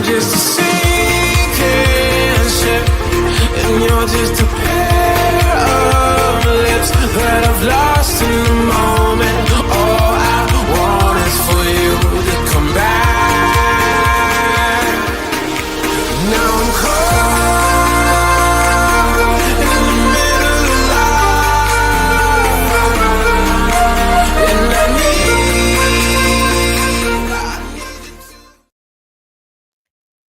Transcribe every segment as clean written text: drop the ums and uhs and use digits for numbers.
just a sinking ship, and you're just a pair of lips that I've lost in the moment. All I want is for you to come back. Now I'm caught in the middle of life, and I need you to.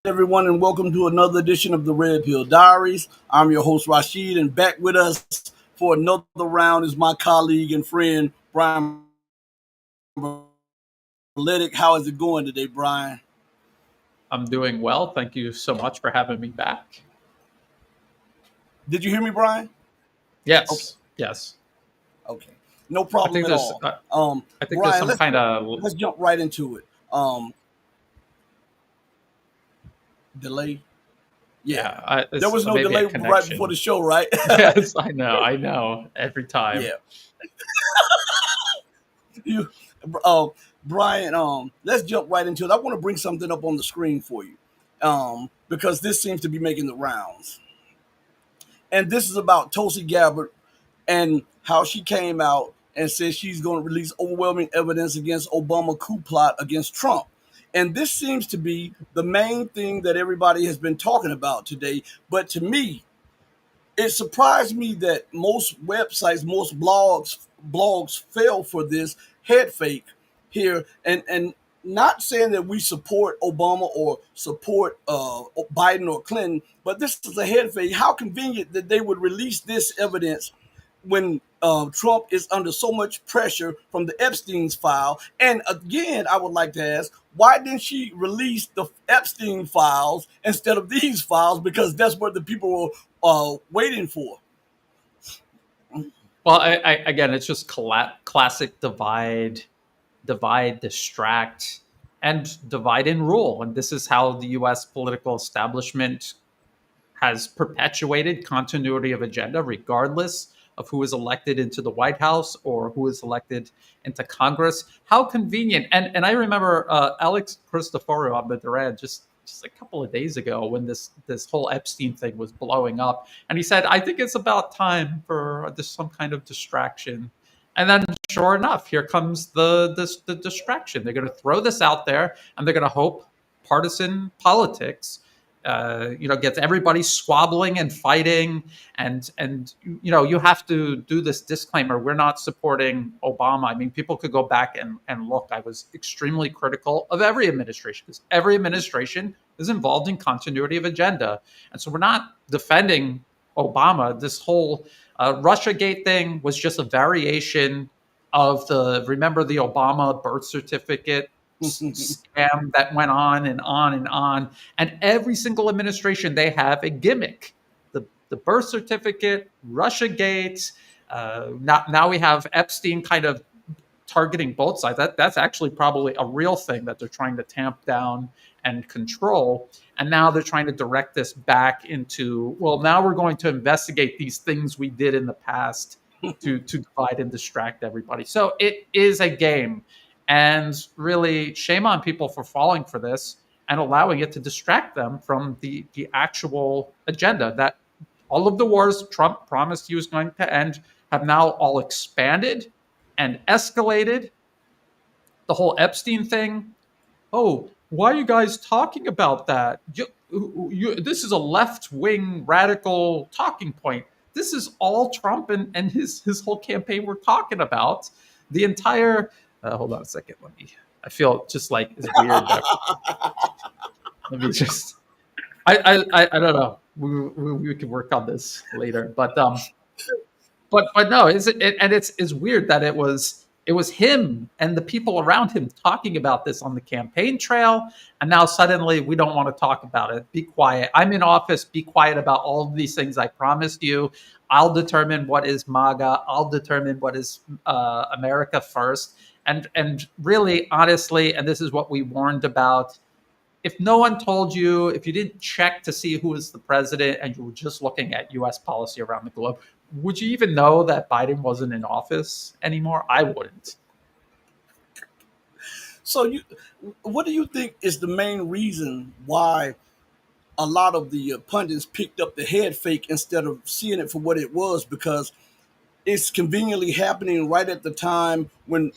Everyone, and welcome to another edition of the Red Pill Diaries. I'm your host Rashid, and back with us for another round is my colleague and friend Brian Berletic. How is it going today, Brian? I'm doing well. Thank you so much for having me back. Did you hear me, Brian? Yes, Okay. yes. Okay, no I problem think at there's, all. I think Brian, there's some kind of let's jump right into it. Delay. Yeah, there was no maybe delay a right connection. before the show, right? Yes, I know. Every time. Yeah. You, Brian, let's jump right into it. I want to bring something up on the screen for you, because this seems to be making the rounds. And this is about Tulsi Gabbard and how she came out and said she's going to release overwhelming evidence against Obama coup plot against Trump. And this seems to be the main thing that everybody has been talking about today. But to me, it surprised me that most websites, most blogs fell for this head fake here, and not saying that we support Obama or support Biden or Clinton, but this is a head fake. How convenient that they would release this evidence when Trump is under so much pressure from the Epstein's file. And again, I would like to ask, why didn't she release the Epstein files instead of these files? Because that's what the people were waiting for. Well, again, it's just classic divide, distract, and divide and rule. And this is how the U.S. political establishment has perpetuated continuity of agenda, regardless of who is elected into the White House or who is elected into Congress. How convenient! And I remember Alex Christoforou on the thread just a couple of days ago when this whole Epstein thing was blowing up, and he said, "I think it's about time for some kind of distraction." And then, sure enough, here comes the distraction. They're going to throw this out there, and they're going to hope partisan politics gets everybody squabbling and fighting, and you have to do this disclaimer. We're not supporting Obama. I mean, people could go back and look. I was extremely critical of every administration because every administration is involved in continuity of agenda, and so we're not defending Obama. This whole Russiagate thing was just a variation of remember the Obama birth certificate scam that went on and on and on. And every single administration, they have a gimmick. The birth certificate, Russiagate. Now we have Epstein kind of targeting both sides. That's actually probably a real thing that they're trying to tamp down and control. And now they're trying to direct this back into, well, now we're going to investigate these things we did in the past to divide and distract everybody. So it is a game. And really, shame on people for falling for this and allowing it to distract them from the actual agenda that all of the wars Trump promised he was going to end have now all expanded and escalated. The whole Epstein thing. Oh, why are you guys talking about that? This is a left-wing radical talking point. This is all Trump and his whole campaign were talking about. The entire hold on a second. I feel just like it's weird. Let me just. I don't know. We can work on this later, but no. It's weird that it was him and the people around him talking about this on the campaign trail, and now suddenly we don't want to talk about it. Be quiet. I'm in office. Be quiet about all of these things I promised you. I'll determine what is MAGA. I'll determine what is America first. And really, honestly, and this is what we warned about, if no one told you, if you didn't check to see who is the president and you were just looking at U.S. policy around the globe, would you even know that Biden wasn't in office anymore? I wouldn't. So what do you think is the main reason why a lot of the pundits picked up the head fake instead of seeing it for what it was? Because it's conveniently happening right at the time when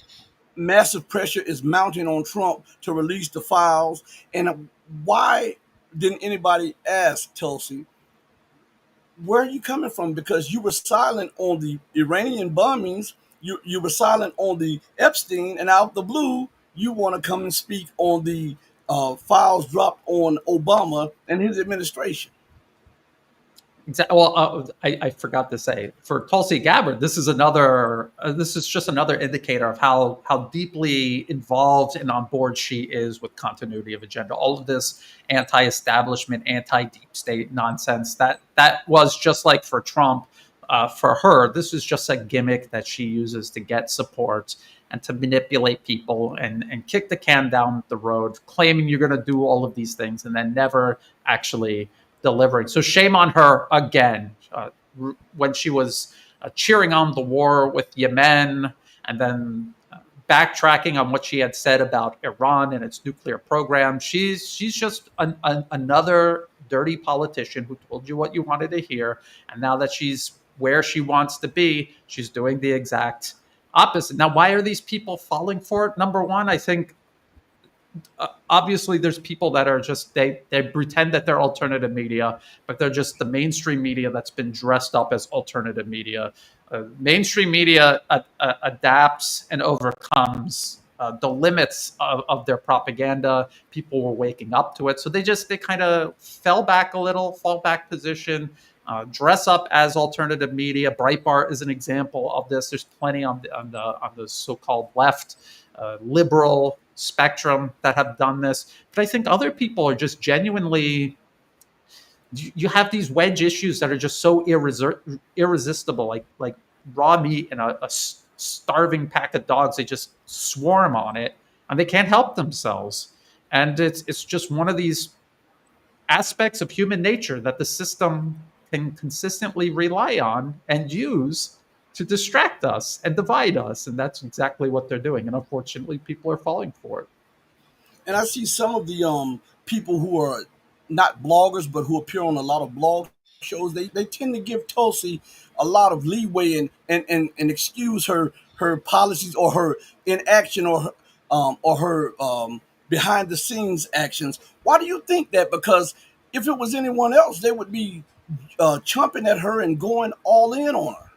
massive pressure is mounting on Trump to release the files. And why didn't anybody ask Tulsi, where are you coming from? Because you were silent on the Iranian bombings, you were silent on the Epstein, and out of the blue, you want to come and speak on the files dropped on Obama and his administration. Exactly. Well, I forgot to say for Tulsi Gabbard, this is another. This is just another indicator of how deeply involved and on board she is with continuity of agenda. All of this anti-establishment, anti-deep state nonsense that was just like for Trump. For her, this is just a gimmick that she uses to get support and to manipulate people and kick the can down the road, claiming you're going to do all of these things and then never actually delivering. So shame on her again. When she was cheering on the war with Yemen and then backtracking on what she had said about Iran and its nuclear program, she's just another dirty politician who told you what you wanted to hear. And now that she's where she wants to be, she's doing the exact opposite. Now, why are these people falling for it? Number one, I think obviously there's people that are just they pretend that they're alternative media, but they're just the mainstream media that's been dressed up as alternative media. Mainstream media adapts and overcomes the limits of their propaganda. People were waking up to it, so they kind of fell back a little, fall back position, dress up as alternative media. Breitbart is an example of this. There's plenty on the so-called left, liberal spectrum that have done this. But I think other people are just genuinely. You have these wedge issues that are just so irresistible, like raw meat and a starving pack of dogs. They just swarm on it, and they can't help themselves. And it's just one of these aspects of human nature that the system can consistently rely on and use to distract us and divide us. And that's exactly what they're doing. And unfortunately, people are falling for it. And I see some of the people who are not bloggers but who appear on a lot of blog shows. They tend to give Tulsi a lot of leeway and excuse her policies or her inaction or her behind the scenes actions. Why do you think that? Because if it was anyone else, they would be chomping at her and going all in on her.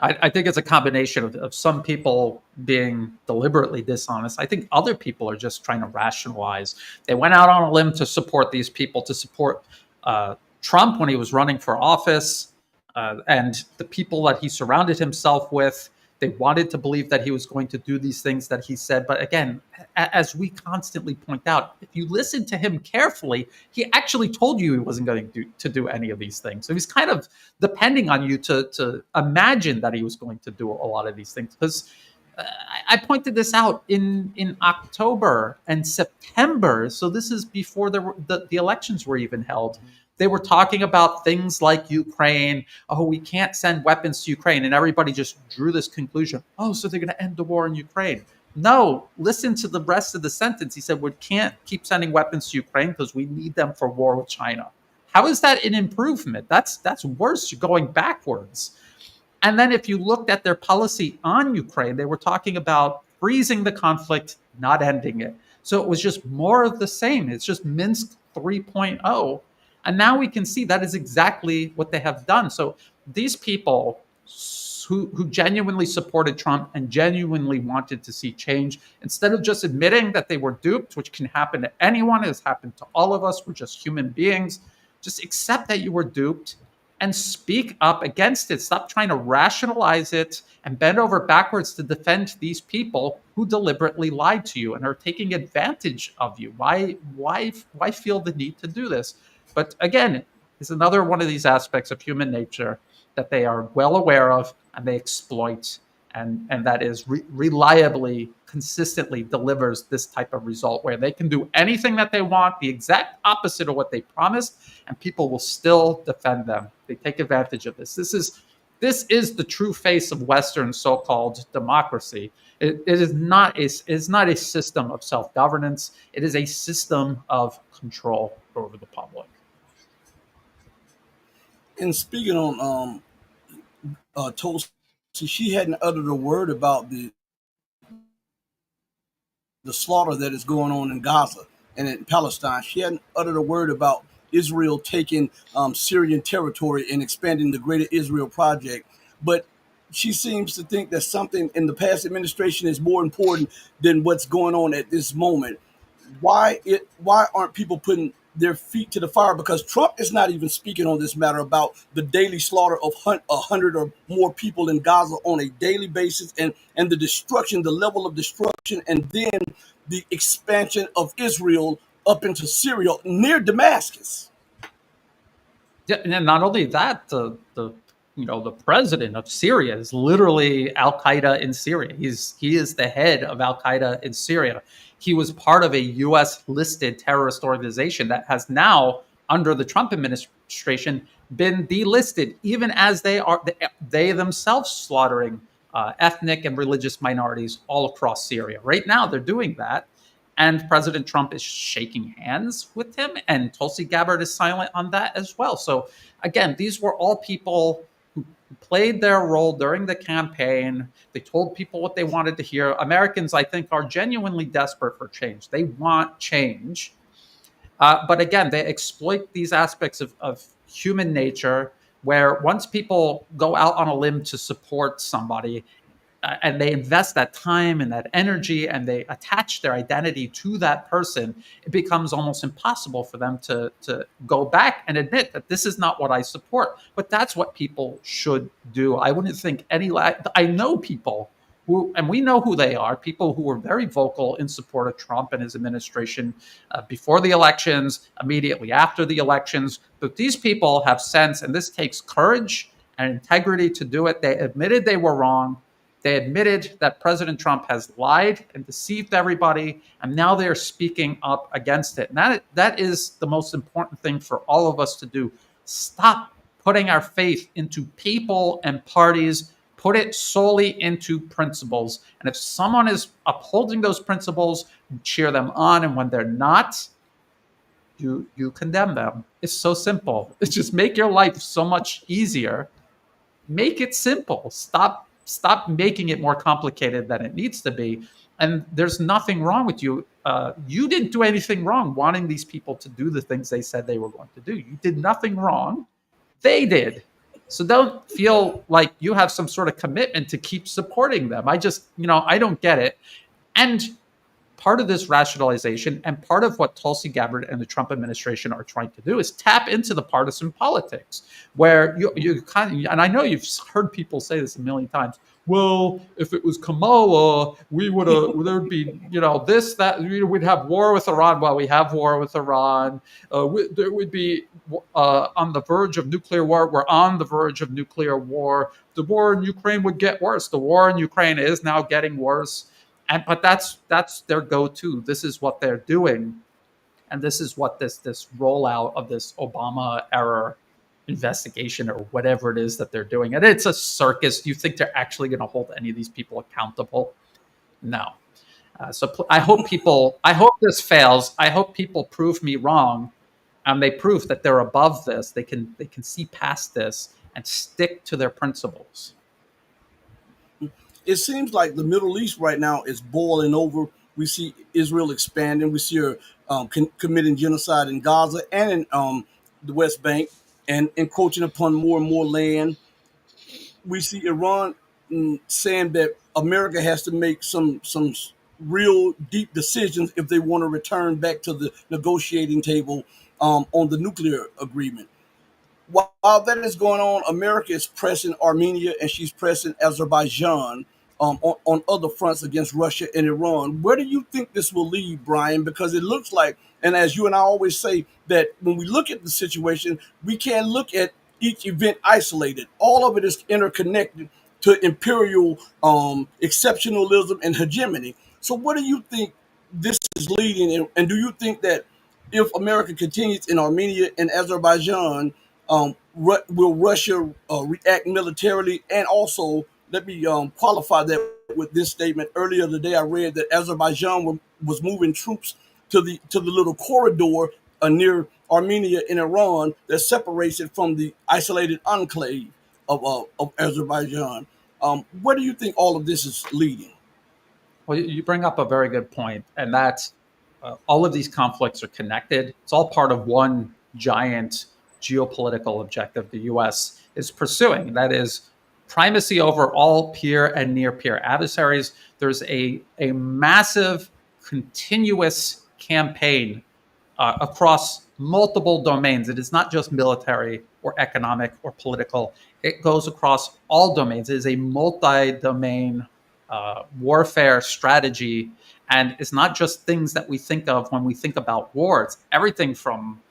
I think it's a combination of some people being deliberately dishonest. I think other people are just trying to rationalize. They went out on a limb to support these people, to support Trump when he was running for office, and the people that he surrounded himself with. They wanted to believe that he was going to do these things that he said. But again, as we constantly point out, if you listen to him carefully, he actually told you he wasn't going to do any of these things. So he's kind of depending on you to imagine that he was going to do a lot of these things. Because I pointed this out in October and September. So this is before the elections were even held. They were talking about things like Ukraine. Oh, we can't send weapons to Ukraine. And everybody just drew this conclusion. Oh, so they're going to end the war in Ukraine. No, listen to the rest of the sentence. He said, we can't keep sending weapons to Ukraine because we need them for war with China. How is that an improvement? That's worse. You're going backwards. And then if you looked at their policy on Ukraine, they were talking about freezing the conflict, not ending it. So it was just more of the same. It's just Minsk 3.0. And now we can see that is exactly what they have done. So these people who genuinely supported Trump and genuinely wanted to see change, instead of just admitting that they were duped, which can happen to anyone, it has happened to all of us, we're just human beings, just accept that you were duped and speak up against it. Stop trying to rationalize it and bend over backwards to defend these people who deliberately lied to you and are taking advantage of you. Why feel the need to do this? But again, it's another one of these aspects of human nature that they are well aware of and they exploit, and that is reliably, consistently delivers this type of result where they can do anything that they want, the exact opposite of what they promised, and people will still defend them. They take advantage of this. This is This is the true face of Western so-called democracy. It is not a system of self-governance. It is a system of control over the public. And speaking on Tulsi, she hadn't uttered a word about the slaughter that is going on in Gaza and in Palestine. She hadn't uttered a word about Israel taking Syrian territory and expanding the Greater Israel Project. But she seems to think that something in the past administration is more important than what's going on at this moment. Why aren't people putting their feet to the fire? Because Trump is not even speaking on this matter about the daily slaughter of 100 or more people in Gaza on a daily basis, and the destruction, the level of destruction, and then the expansion of Israel up into Syria near Damascus. Yeah, and not only that, the the president of Syria is literally Al Qaeda in Syria. He is the head of Al Qaeda in Syria. He was part of a U.S. listed terrorist organization that has now, under the Trump administration, been delisted, even as they themselves slaughtering ethnic and religious minorities all across Syria. Right now, they're doing that. And President Trump is shaking hands with him, and Tulsi Gabbard is silent on that as well. So, again, these were all people who played their role during the campaign. They told people what they wanted to hear. Americans, I think, are genuinely desperate for change. They want change. But again, they exploit these aspects of human nature where once people go out on a limb to support somebody, and they invest that time and that energy and they attach their identity to that person, it becomes almost impossible for them to go back and admit that this is not what I support. But that's what people should do. I wouldn't think I know people who, and we know who they are, people who were very vocal in support of Trump and his administration before the elections, immediately after the elections. But these people have sense, and this takes courage and integrity to do it. They admitted they were wrong. They admitted that President Trump has lied and deceived everybody, and now they are speaking up against it. And that is the most important thing for all of us to do. Stop putting our faith into people and parties. Put it solely into principles. And if someone is upholding those principles, you cheer them on. And when they're not, you condemn them. It's so simple. It's just make your life so much easier. Make it simple. Stop making it more complicated than it needs to be. And there's nothing wrong with you. You didn't do anything wrong wanting these people to do the things they said they were going to do. You did nothing wrong. They did. So don't feel like you have some sort of commitment to keep supporting them. I don't get it. And part of this rationalization and part of what Tulsi Gabbard and the Trump administration are trying to do is tap into the partisan politics where you kind of, and I know you've heard people say this a million times. Well, if it was Kamala, we would have, there'd be, this, that, we'd have war with Iran. Well, we have war with Iran. There would be on the verge of nuclear war. We're on the verge of nuclear war. The war in Ukraine would get worse. The war in Ukraine is now getting worse. But that's their go-to. This is what they're doing, and this is what this rollout of this Obama era investigation or whatever it is that they're doing. And it's a circus. Do you think they're actually going to hold any of these people accountable? No. I hope this fails. I hope people prove me wrong, and they prove that they're above this. They can see past this and stick to their principles. It seems like the Middle East right now is boiling over. We see Israel expanding. We see her committing genocide in Gaza and in the West Bank, and encroaching upon more and more land. We see Iran saying that America has to make some real deep decisions if they want to return back to the negotiating table on the nuclear agreement. While that is going on, America is pressing Armenia and she's pressing Azerbaijan on other fronts against Russia and Iran. Where do you think this will lead, Brian? Because it looks like, and as you and I always say, that when we look at the situation, we can't look at each event isolated. All of it is interconnected to imperial exceptionalism and hegemony. So, what do you think this is leading? And do you think that if America continues in Armenia and Azerbaijan, will Russia react militarily? And also, let me qualify that with this statement. Earlier today, I read that Azerbaijan was moving troops to the little corridor near Armenia and Iran that separates it from the isolated enclave of Azerbaijan. Where do you think all of this is leading? Well, you bring up a very good point, and that's all of these conflicts are connected. It's all part of one giant geopolitical objective the U.S. is pursuing. That is primacy over all peer and near peer adversaries. There's a massive, continuous campaign across multiple domains. It is not just military or economic or political. It goes across all domains. It is a multi-domain warfare strategy, and it's not just things that we think of when we think about war. It's everything from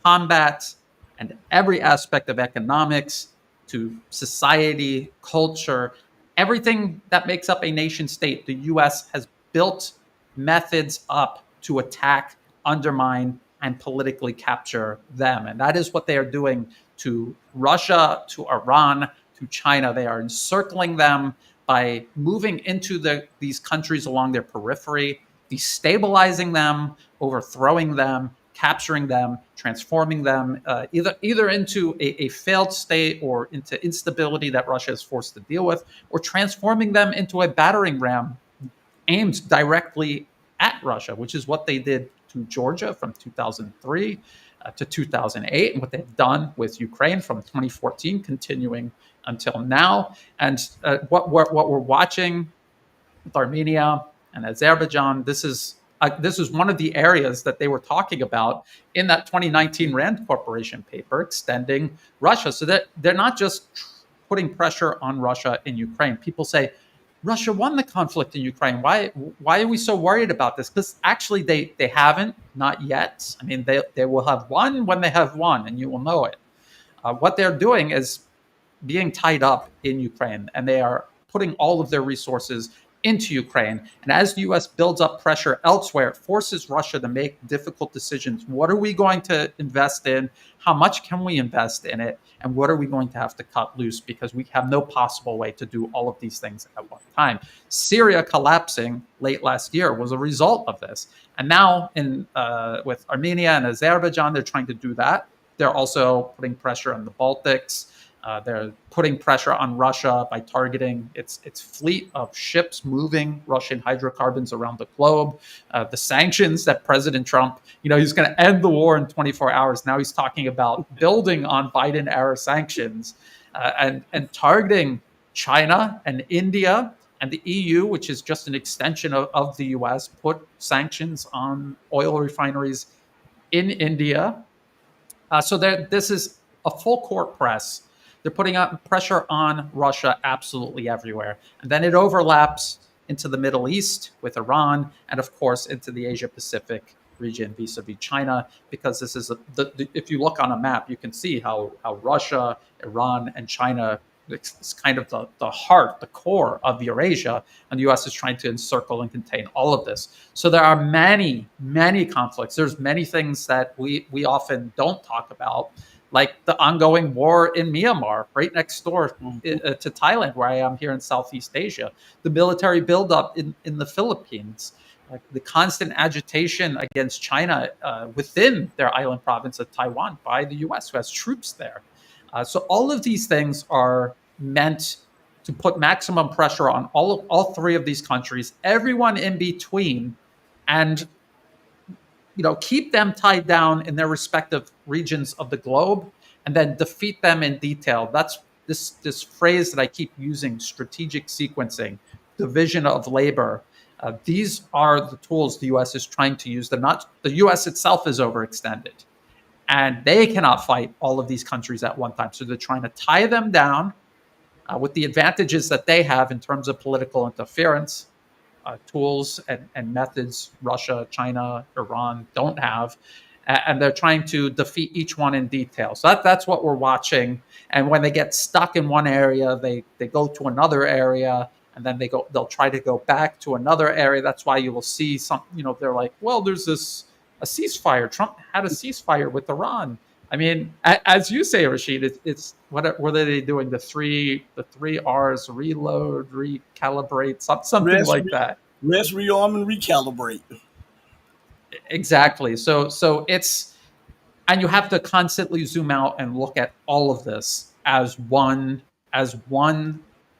combat and every aspect of economics to society, culture, everything that makes up a nation state. The US has built methods up to attack, undermine, and politically capture them. And that is what they are doing to Russia, to Iran, to China. They are encircling them by moving into these countries along their periphery, destabilizing them, overthrowing them, capturing them, transforming them either into a failed state or into instability that Russia is forced to deal with, or transforming them into a battering ram aimed directly at Russia, which is what they did to Georgia from 2003 to 2008, and what they've done with Ukraine from 2014, continuing until now. And what we're watching with Armenia and Azerbaijan, this is one of the areas that they were talking about in that 2019 Rand Corporation paper, extending Russia, so that they're not just putting pressure on Russia in Ukraine. People say Russia won the conflict in Ukraine. Why are we so worried about this? Because actually they haven't, not yet. I mean, they will have won when they have won, and you will know it. What they're doing is being tied up in Ukraine, and they are putting all of their resources into Ukraine. And as the US builds up pressure elsewhere, it forces Russia to make difficult decisions. What are we going to invest in? How much can we invest in it? And what are we going to have to cut loose? Because we have no possible way to do all of these things at one time. Syria collapsing late last year was a result of this. And now with Armenia and Azerbaijan, they're trying to do that. They're also putting pressure on the Baltics. They're putting pressure on Russia by targeting its fleet of ships moving Russian hydrocarbons around the globe. The sanctions that President Trump, he's going to end the war in 24 hours. Now he's talking about building on Biden-era sanctions and targeting China and India and the EU, which is just an extension of the US, put sanctions on oil refineries in India. So this is a full court press. They're putting up pressure on Russia absolutely everywhere. And then it overlaps into the Middle East with Iran, and of course into the Asia Pacific region vis-a-vis China, because this is if you look on a map, you can see how Russia, Iran, and China is kind of the heart, the core of Eurasia, and the US is trying to encircle and contain all of this. So there are many, many conflicts. There's many things that we often don't talk about, like the ongoing war in Myanmar, right next door to Thailand, where I am here in Southeast Asia, the military buildup in the Philippines, like the constant agitation against China within their island province of Taiwan by the US, who has troops there. So all of these things are meant to put maximum pressure on all three of these countries, everyone in between, and keep them tied down in their respective regions of the globe, and then defeat them in detail. That's this phrase that I keep using: strategic sequencing, division of labor. These are the tools the U.S. is trying to use. The U.S. itself is overextended, and they cannot fight all of these countries at one time. So they're trying to tie them down with the advantages that they have in terms of political interference, tools and methods Russia, China, Iran don't have. And they're trying to defeat each one in detail. So that's what we're watching. And when they get stuck in one area, they go to another area, and then they'll try to go back to another area. That's why you will see some, they're like, well, there's a ceasefire. Trump had a ceasefire with Iran. I mean, as you say, Rashid, it's what are they doing? The three R's: reload, recalibrate, something Rest, like that. rest, rearm, and recalibrate. Exactly. So it's, and you have to constantly zoom out and look at all of this as one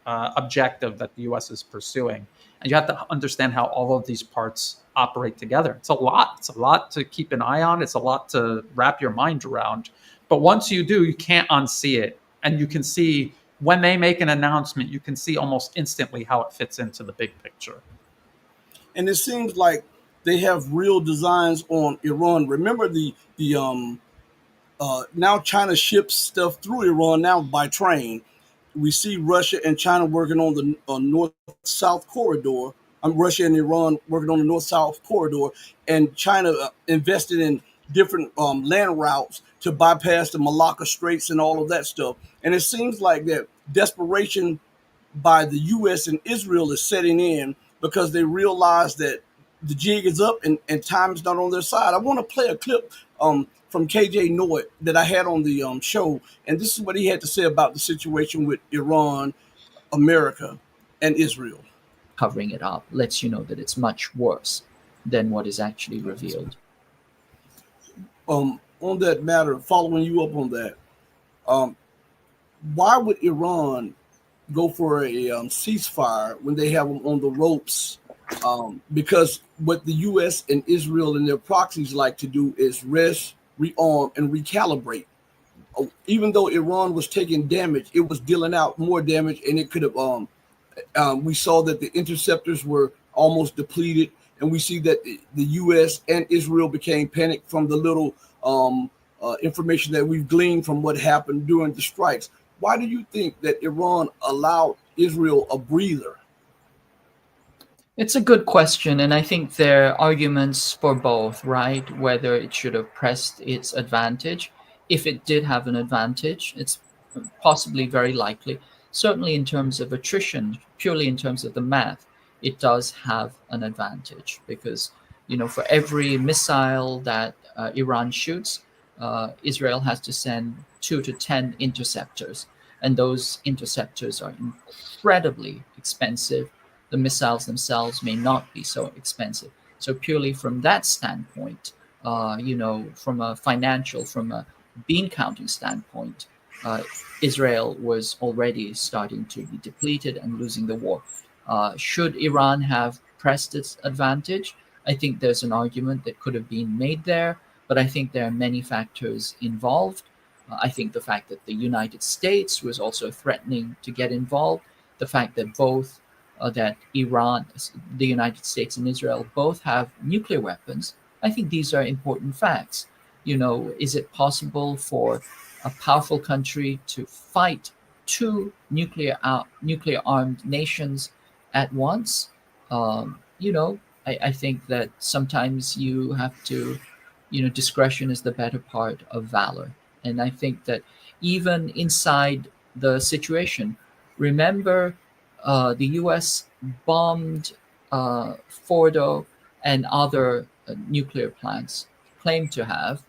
objective that the U.S. is pursuing, and you have to understand how all of these parts operate together. It's a lot. It's a lot to keep an eye on. It's a lot to wrap your mind around. But once you do, you can't unsee it, and you can see when they make an announcement, you can see almost instantly how it fits into the big picture. And it seems like they have real designs on Iran. Remember the now China ships stuff through Iran now by train. We see Russia and China working on the north-south corridor. Russia and Iran working on the north-south corridor, and China invested in different land routes to bypass the Malacca Straits and all of that stuff. And it seems like that desperation by the U.S. and Israel is setting in because they realize that the jig is up and time is not on their side. I want to play a clip from KJ Noit that I had on the show, and this is what he had to say about the situation with Iran, America, and Israel. Covering it up lets you know that it's much worse than what is actually revealed. On that matter, following you up on that, um, why would Iran go for a ceasefire when they have them on the ropes? Because what the U.S. and Israel and their proxies like to do is rest, rearm, and recalibrate. Even though Iran was taking damage, it was dealing out more damage, and it could have. We saw that the interceptors were almost depleted, and we see that the U.S. and Israel became panicked from the little information that we've gleaned from what happened during the strikes. Why do you think that Iran allowed Israel a breather? It's a good question, and I think there are arguments for both, right? Whether it should have pressed its advantage. If it did have an advantage, it's possibly very likely. Certainly, in terms of attrition, purely in terms of the math, it does have an advantage because, for every missile that Iran shoots, Israel has to send 2 to 10 interceptors, and those interceptors are incredibly expensive. The missiles themselves may not be so expensive. So purely from that standpoint, from a financial, from a bean counting standpoint, Israel was already starting to be depleted and losing the war. Should Iran have pressed its advantage? I think there's an argument that could have been made there, but I think there are many factors involved. I think the fact that the United States was also threatening to get involved, the fact that both that Iran, the United States, and Israel both have nuclear weapons. I think these are important facts. Is it possible for a powerful country to fight two nuclear armed nations at once? I think that sometimes you have to, discretion is the better part of valor. And I think that even inside the situation, remember the US bombed Fordo and other nuclear plants, claimed to have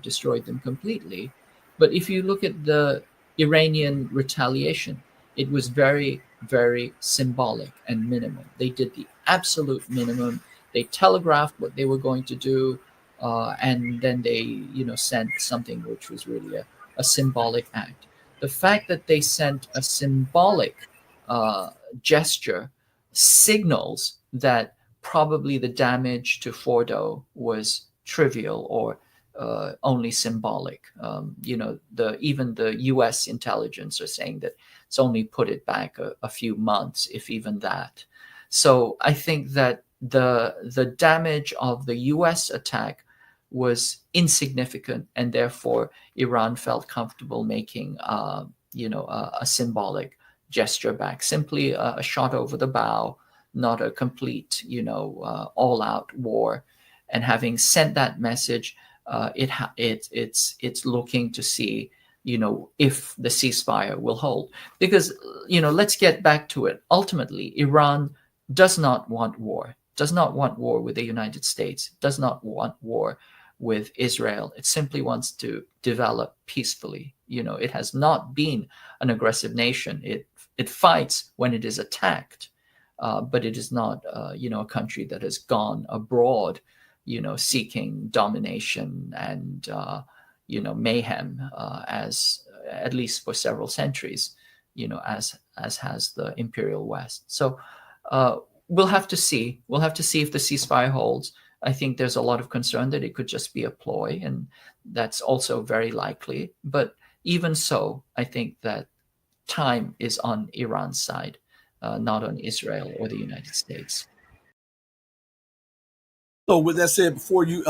destroyed them completely. But if you look at the Iranian retaliation, it was very, very symbolic and minimal. They did the absolute minimum. They telegraphed what they were going to do, and then they, sent something which was really a symbolic act. The fact that they sent a symbolic gesture signals that probably the damage to Fordo was trivial or only symbolic. Even the U.S. intelligence are saying that it's only put it back a few months, if even that. So I think that the damage of the U.S. attack was insignificant, and therefore Iran felt comfortable making a symbolic gesture back, simply a shot over the bow, not a complete all-out war. And having sent that message, it's looking to see if the ceasefire will hold, because let's get back to it. Ultimately, Iran does not want war with the United States, does not want war with Israel. It simply wants to develop peacefully. It has not been an aggressive nation. It fights when it is attacked, but it is not, a country that has gone abroad, seeking domination and mayhem, as at least for several centuries, as has the Imperial West. So we'll have to see. We'll have to see if the ceasefire holds. I think there's a lot of concern that it could just be a ploy, and that's also very likely. But even so, I think that time is on Iran's side, not on Israel or the United States. So with that said, before you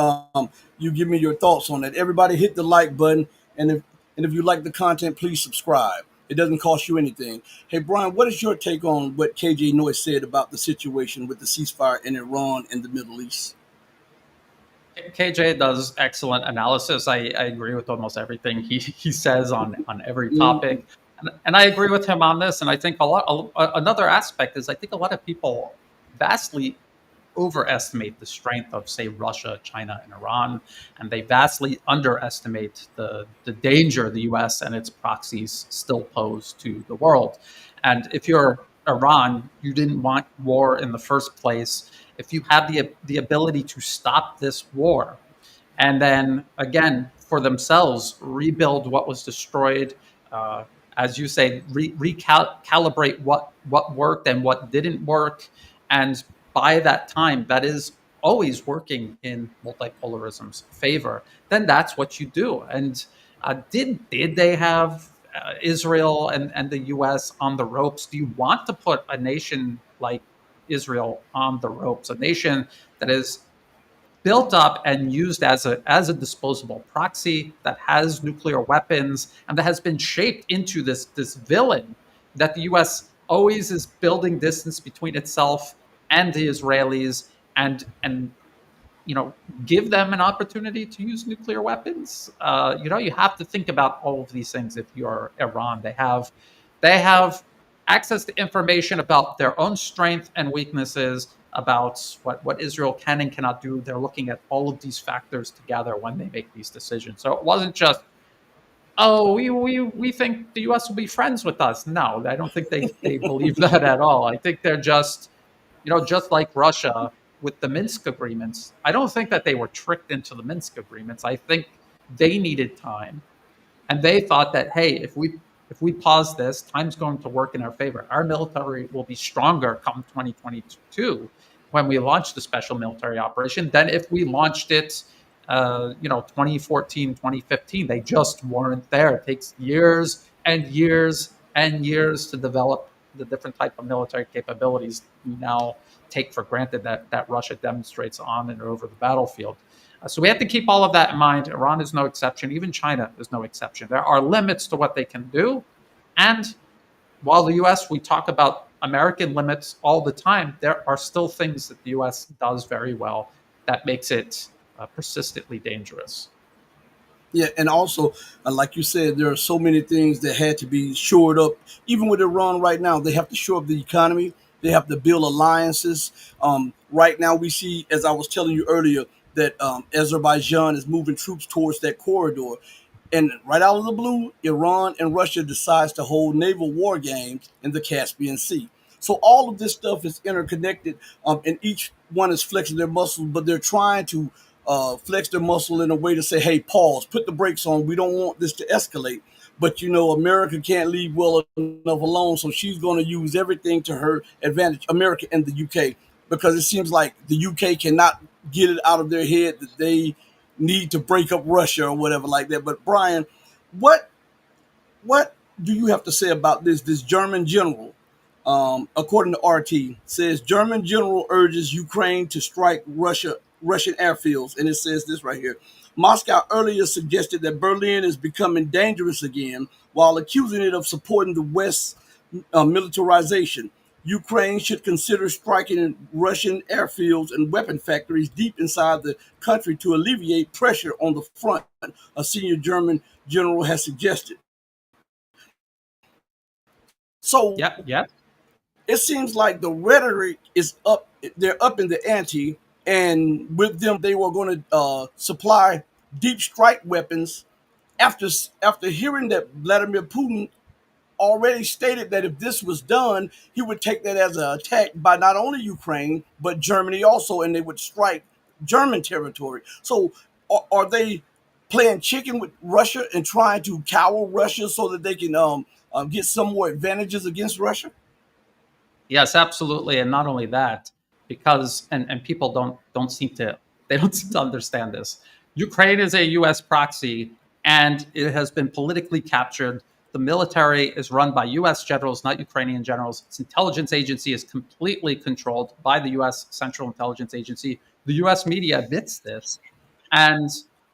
give me your thoughts on it, everybody hit the like button, and if you like the content, please subscribe. It doesn't cost you anything. Hey Brian, what is your take on what KJ Noyce said about the situation with the ceasefire in Iran and the Middle East? KJ does excellent analysis. I agree with almost everything he says on every Mhm. topic. And I agree with him on this. And I think another aspect is I think a lot of people vastly overestimate the strength of, say, Russia, China, and Iran, and they vastly underestimate the danger the US and its proxies still pose to the world. And if you're Iran, you didn't want war in the first place. If you have the ability to stop this war, and then again for themselves rebuild what was destroyed, uh, as you say, recalibrate what worked and what didn't work, and by that time that is always working in multipolarism's favor, then that's what you do. And did they have Israel and the US on the ropes? Do you want to put a nation like Israel on the ropes, a nation that is built up and used as a disposable proxy, that has nuclear weapons, and that has been shaped into this villain that the U.S. always is building distance between itself and the Israelis, and you know, give them an opportunity to use nuclear weapons. You have to think about all of these things. If you're Iran, they have access to information about their own strength and weaknesses, about what Israel can and cannot do. They're looking at all of these factors together when they make these decisions. So it wasn't just, oh, we think the US will be friends with us. No, I don't think they believe that at all. I think they're just, just like Russia with the Minsk agreements. I don't think that they were tricked into the Minsk agreements. I think they needed time, and they thought that, hey, if we pause this, time's going to work in our favor. Our military will be stronger come 2022 when we launch the special military operation than if we launched it 2014, 2015. They just weren't there. It takes years and years and years to develop the different type of military capabilities we now take for granted that Russia demonstrates on and over the battlefield. So we have to keep all of that in mind. Iran is no exception. Even China is no exception. There are limits to what they can do. And while the US, we talk about American limits all the time, there are still things that the US does very well that makes it persistently dangerous. Yeah, and also, like you said, there are so many things that had to be shored up. Even with Iran right now, they have to shore up the economy. They have to build alliances. Right now, we see, as I was telling you earlier, that Azerbaijan is moving troops towards that corridor. And right out of the blue, Iran and Russia decides to hold naval war games in the Caspian Sea. So all of this stuff is interconnected, and each one is flexing their muscles, but they're trying to flex their muscle in a way to say, "Hey, pause, put the brakes on. We don't want this to escalate." But America can't leave well enough alone, so she's going to use everything to her advantage. America and the UK, because it seems like the UK cannot get it out of their head that they need to break up Russia or whatever like that. But Brian, what what do you have to say about this German general? According to RT, says German general urges Ukraine to strike Russian airfields, and it says this right here. Moscow earlier suggested that Berlin is becoming dangerous again, while accusing it of supporting the West's militarization. Ukraine should consider striking Russian airfields and weapon factories deep inside the country to alleviate pressure on the front, a senior German general has suggested. So Yeah, yeah. it seems like the rhetoric is up, they're up in the ante, and with them they were going to supply deep strike weapons. After hearing that Vladimir Putin already stated that if this was done, he would take that as an attack by not only Ukraine but Germany also, and they would strike German territory. So, are they playing chicken with Russia and trying to cower Russia so that they can get some more advantages against Russia? Yes, absolutely, and not only that, because and people don't seem to they don't seem to understand this. Ukraine is a U.S. proxy, and it has been politically captured. The military is run by U.S. generals, not Ukrainian generals. Its intelligence agency is completely controlled by the U.S. Central Intelligence Agency. The U.S. media admits this, and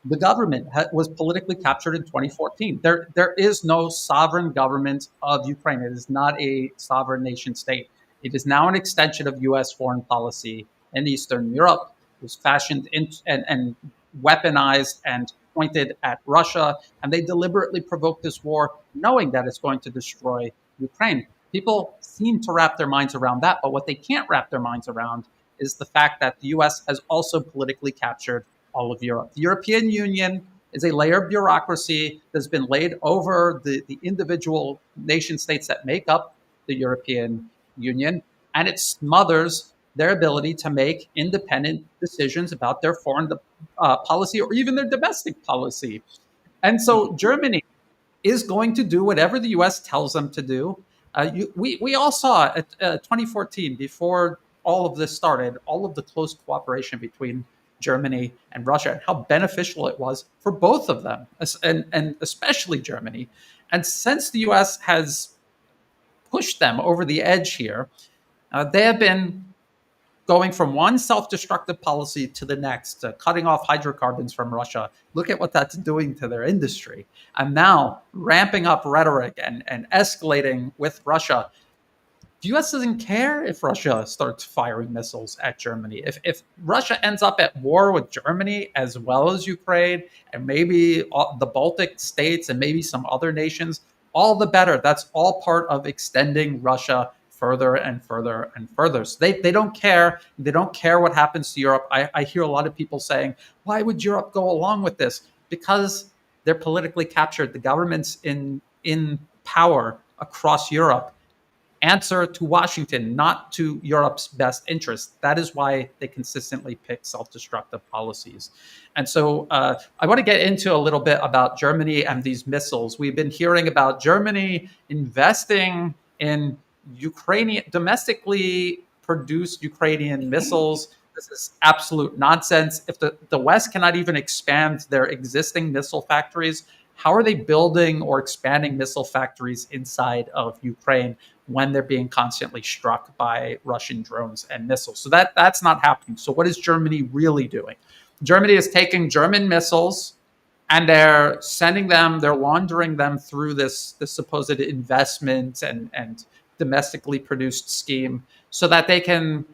the government was politically captured in 2014. There is no sovereign government of Ukraine. It is not a sovereign nation state. It is now an extension of U.S. foreign policy in Eastern Europe. It was fashioned and weaponized and pointed at Russia, and they deliberately provoked this war, knowing that it's going to destroy Ukraine. People seem to wrap their minds around that, but what they can't wrap their minds around is the fact that the U.S. has also politically captured all of Europe. The European Union is a layer of bureaucracy that's been laid over the individual nation states that make up the European Union, and it smothers their ability to make independent decisions about their foreign policy or even their domestic policy. And so Germany is going to do whatever the U.S. tells them to do. We all saw at 2014, before all of this started, all of the close cooperation between Germany and Russia and how beneficial it was for both of them, and especially Germany. And since the U.S. has pushed them over the edge here, they have been going from one self-destructive policy to the next, cutting off hydrocarbons from Russia. Look at what that's doing to their industry. And now ramping up rhetoric and escalating with Russia. The US doesn't care if Russia starts firing missiles at Germany. If Russia ends up at war with Germany as well as Ukraine and maybe the Baltic states and maybe some other nations, all the better. That's all part of extending Russia further and further and further. So they don't care. They don't care what happens to Europe. I hear a lot of people saying, why would Europe go along with this? Because they're politically captured. The governments in power across Europe answer to Washington, not to Europe's best interest. That is why they consistently pick self-destructive policies. And so I want to get into a little bit about Germany and these missiles. We've been hearing about Germany investing in Ukrainian, domestically produced Ukrainian missiles. This is absolute nonsense. If the West cannot even expand their existing missile factories, how are they building or expanding missile factories inside of Ukraine when they're being constantly struck by Russian drones and missiles? So that's not happening. So what is Germany really doing? Germany is taking German missiles and they're sending them, they're laundering them through this supposed investment and domestically produced scheme so that they can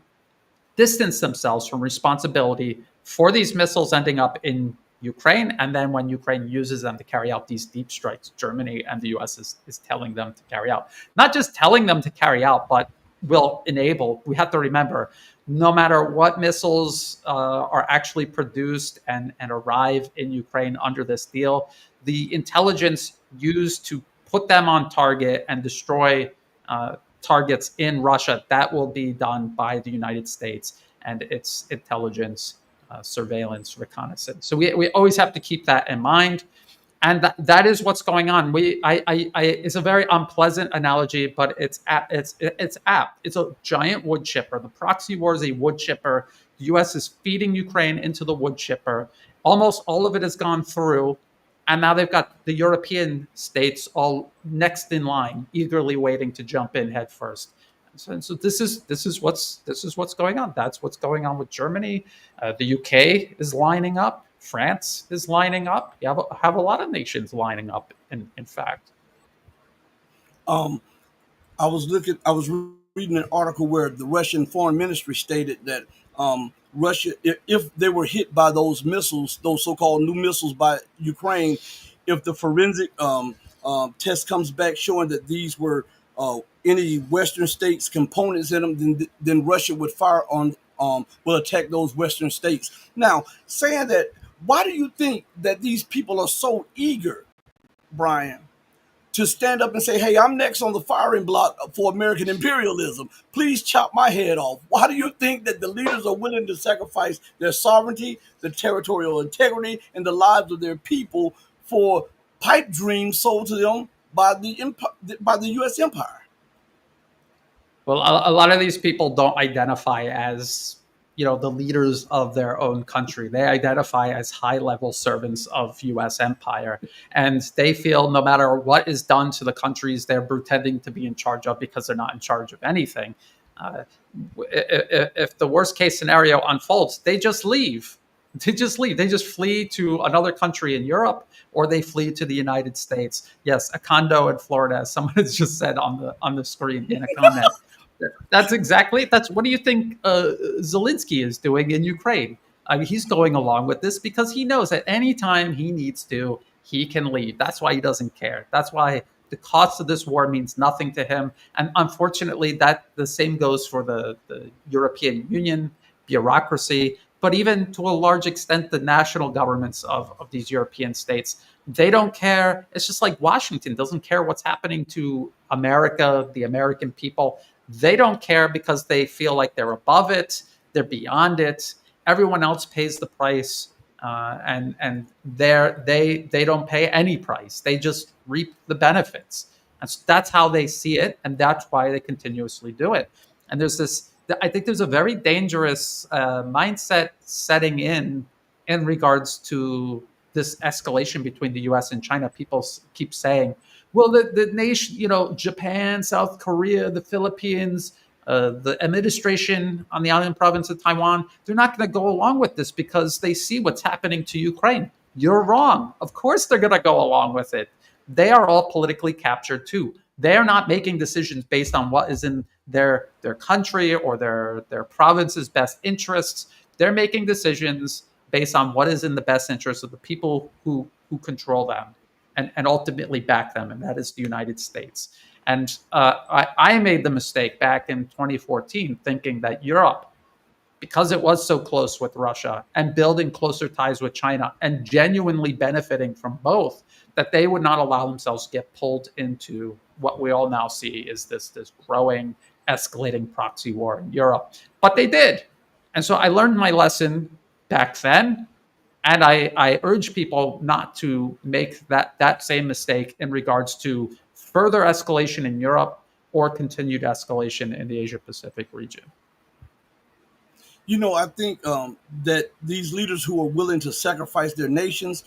distance themselves from responsibility for these missiles ending up in Ukraine. And then when Ukraine uses them to carry out these deep strikes, Germany and the US is telling them to carry out. Not just telling them to carry out, but will enable. We have to remember, no matter what missiles are actually produced and arrive in Ukraine under this deal, the intelligence used to put them on target and destroy targets in Russia, that will be done by the United States and its intelligence, surveillance, reconnaissance. So we always have to keep that in mind. And that is what's going on. It's a very unpleasant analogy, but it's apt. It's a giant wood chipper. The proxy war is a wood chipper. The U.S. is feeding Ukraine into the wood chipper. Almost all of it has gone through, and now they've got the European states all next in line, eagerly waiting to jump in head first. So this is what's going on. That's what's going on with Germany. The UK is lining up. France is lining up. You have a lot of nations lining up. In fact, I was reading an article where the Russian foreign ministry stated that Russia, if they were hit by those missiles, those so-called new missiles by Ukraine, if the forensic test comes back showing that these were any Western states components in them, then Russia would fire on will attack those Western states. Now, saying that, why do you think that these people are so eager, Brian, to stand up and say, hey, I'm next on the firing block for American imperialism. Please chop my head off. Why do you think that the leaders are willing to sacrifice their sovereignty, their territorial integrity, and the lives of their people for pipe dreams sold to them by the U.S. empire? Well, a lot of these people don't identify as, the leaders of their own country. They identify as high-level servants of U.S. empire, and they feel no matter what is done to the countries they're pretending to be in charge of, because they're not in charge of anything. Uh, if the worst case scenario unfolds, they just leave. They just leave. They just flee to another country in Europe, or they flee to the United States. Yes, a condo in Florida, as someone has just said on the screen in a comment. That's what do you think Zelensky is doing in Ukraine? I mean, he's going along with this because he knows at any time he needs to, he can leave. That's why he doesn't care. That's why the cost of this war means nothing to him. And unfortunately, that the same goes for the European Union bureaucracy, but even to a large extent, the national governments of these European states. They don't care. It's just like Washington doesn't care what's happening to America, the American people. They don't care because they feel like they're above it, they're beyond it. Everyone else pays the price, and they don't pay any price. They just reap the benefits. And so that's how they see it, and that's why they continuously do it. And I think there's a very dangerous mindset setting in regards to this escalation between the U.S. and China. People keep saying, well, the nation, Japan, South Korea, the Philippines, the administration on the island province of Taiwan, they're not going to go along with this because they see what's happening to Ukraine. You're wrong. Of course they're going to go along with it. They are all politically captured too. They're not making decisions based on what is in their country or their province's best interests. They're making decisions based on what is in the best interest of the people who control them and ultimately back them, and that is the United States. And I made the mistake back in 2014 thinking that Europe, because it was so close with Russia and building closer ties with China and genuinely benefiting from both, that they would not allow themselves to get pulled into what we all now see is this growing, escalating proxy war in Europe. But they did. And so I learned my lesson back then. And I urge people not to make that same mistake in regards to further escalation in Europe or continued escalation in the Asia-Pacific region. I think that these leaders who are willing to sacrifice their nations,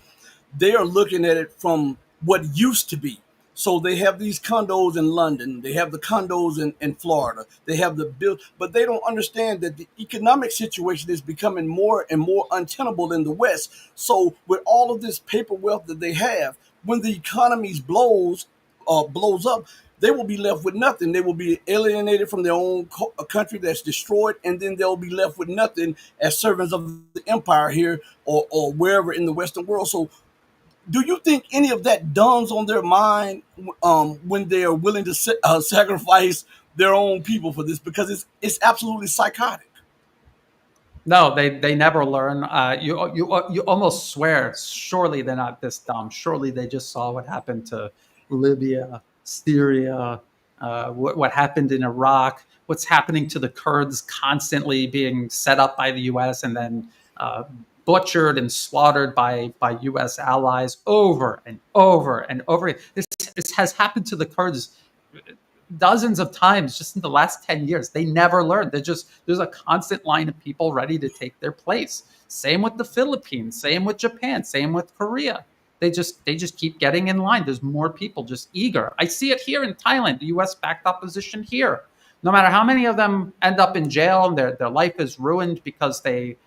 they are looking at it from what used to be. So they have these condos in London, they have the condos in Florida, they have the bill, but they don't understand that the economic situation is becoming more and more untenable in the West. So with all of this paper wealth that they have, when the economy blows up, they will be left with nothing. They will be alienated from their own country that's destroyed, and then they'll be left with nothing as servants of the empire here or wherever in the Western world. So do you think any of that dawns on their mind when they are willing to sacrifice their own people for this? Because it's absolutely psychotic. No, they never learn. You almost swear, surely they're not this dumb. Surely they just saw what happened to Libya, Syria, what happened in Iraq, what's happening to the Kurds constantly being set up by the U.S. and then butchered and slaughtered by U.S. allies over and over and over. This has happened to the Kurds dozens of times just in the last 10 years. They never learned. There's a constant line of people ready to take their place. Same with the Philippines, same with Japan, same with Korea. They just keep getting in line. There's more people just eager. I see it here in Thailand, the US backed opposition here. No matter how many of them end up in jail and their life is ruined because they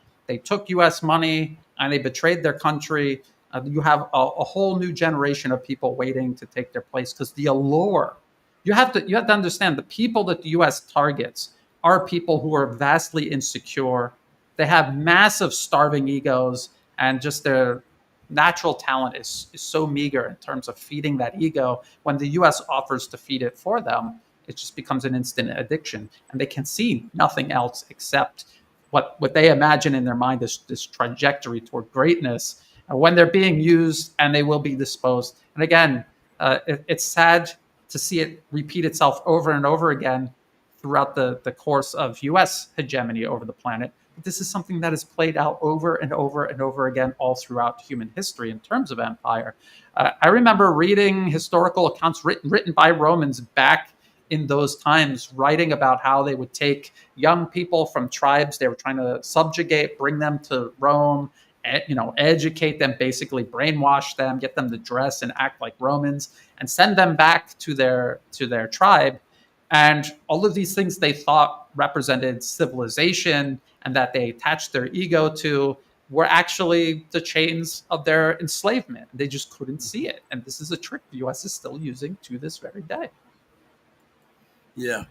took US money and they betrayed their country, you have a whole new generation of people waiting to take their place because the allure. You have to understand the people that the U.S. targets are people who are vastly insecure. They have massive starving egos, and just their natural talent is so meager in terms of feeding that ego. When the U.S. offers to feed it for them, it just becomes an instant addiction, and they can see nothing else except what they imagine in their mind is this trajectory toward greatness. And when they're being used, and they will be disposed. And again, it's sad to see it repeat itself over and over again throughout the course of U.S. hegemony over the planet. But this is something that is played out over and over and over again all throughout human history in terms of empire. I remember reading historical accounts written by Romans back in those times, writing about how they would take young people from tribes they were trying to subjugate, bring them to Rome, educate them, basically brainwash them, get them to dress and act like Romans, and send them back to their tribe. And all of these things they thought represented civilization and that they attached their ego to were actually the chains of their enslavement. They just couldn't see it. And this is a trick the US is still using to this very day. Yeah,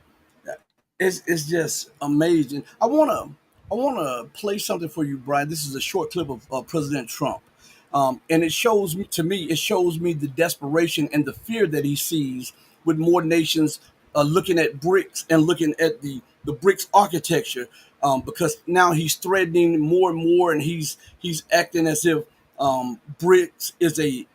it's just amazing. I wanna play something for you, Brian. This is a short clip of President Trump, and it shows me, to me, it shows me the desperation and the fear that he sees with more nations looking at BRICS and looking at the BRICS architecture, because now he's threatening more and more, and he's acting as if BRICS is a